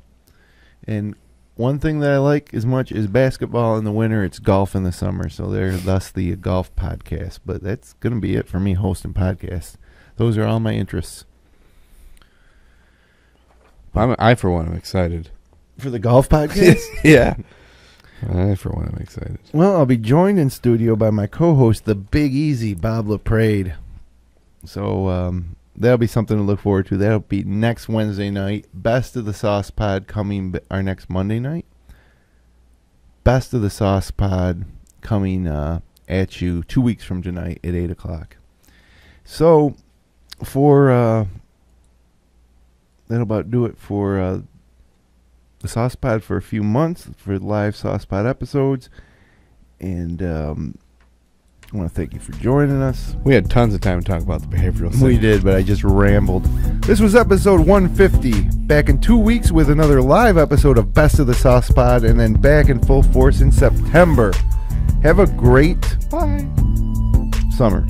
And one thing that I like as much as basketball in the winter, it's golf in the summer. So thus the golf podcast. But that's going to be it for me hosting podcasts. Those are all my interests. I for one, am excited. For the golf podcast? Yeah. I, for one, am excited. Well, I'll be joined in studio by my co-host, the Big Easy, Bob LaPrade. So that'll be something to look forward to. That'll be next Wednesday night. Best of the Sauce Pod coming our next Monday night. Best of the Sauce Pod coming at you 2 weeks from tonight at 8 o'clock. So for... that'll about do it for the Sauce Pod for a few months for live Sauce Pod episodes. And I want to thank you for joining us. We had tons of time to talk about the behavioral sink. We did, but I just rambled. This was episode 150. Back in 2 weeks with another live episode of Best of the Sauce Pod, and then back in full force in September. Have a great summer.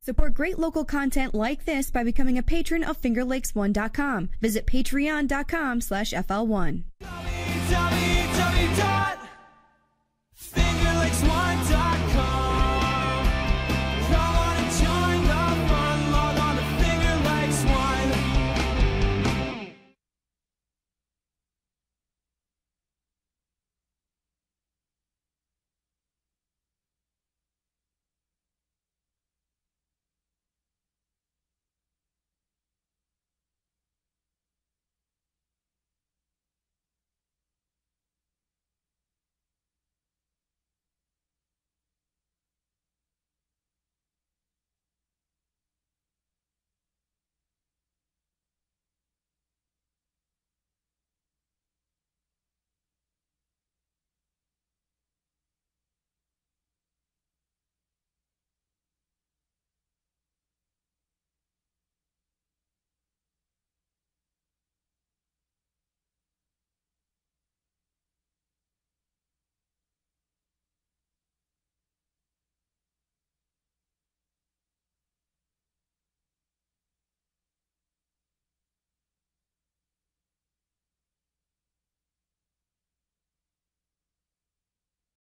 Support great local content like this by becoming a patron of FingerLakes1.com. Visit patreon.com/FL1.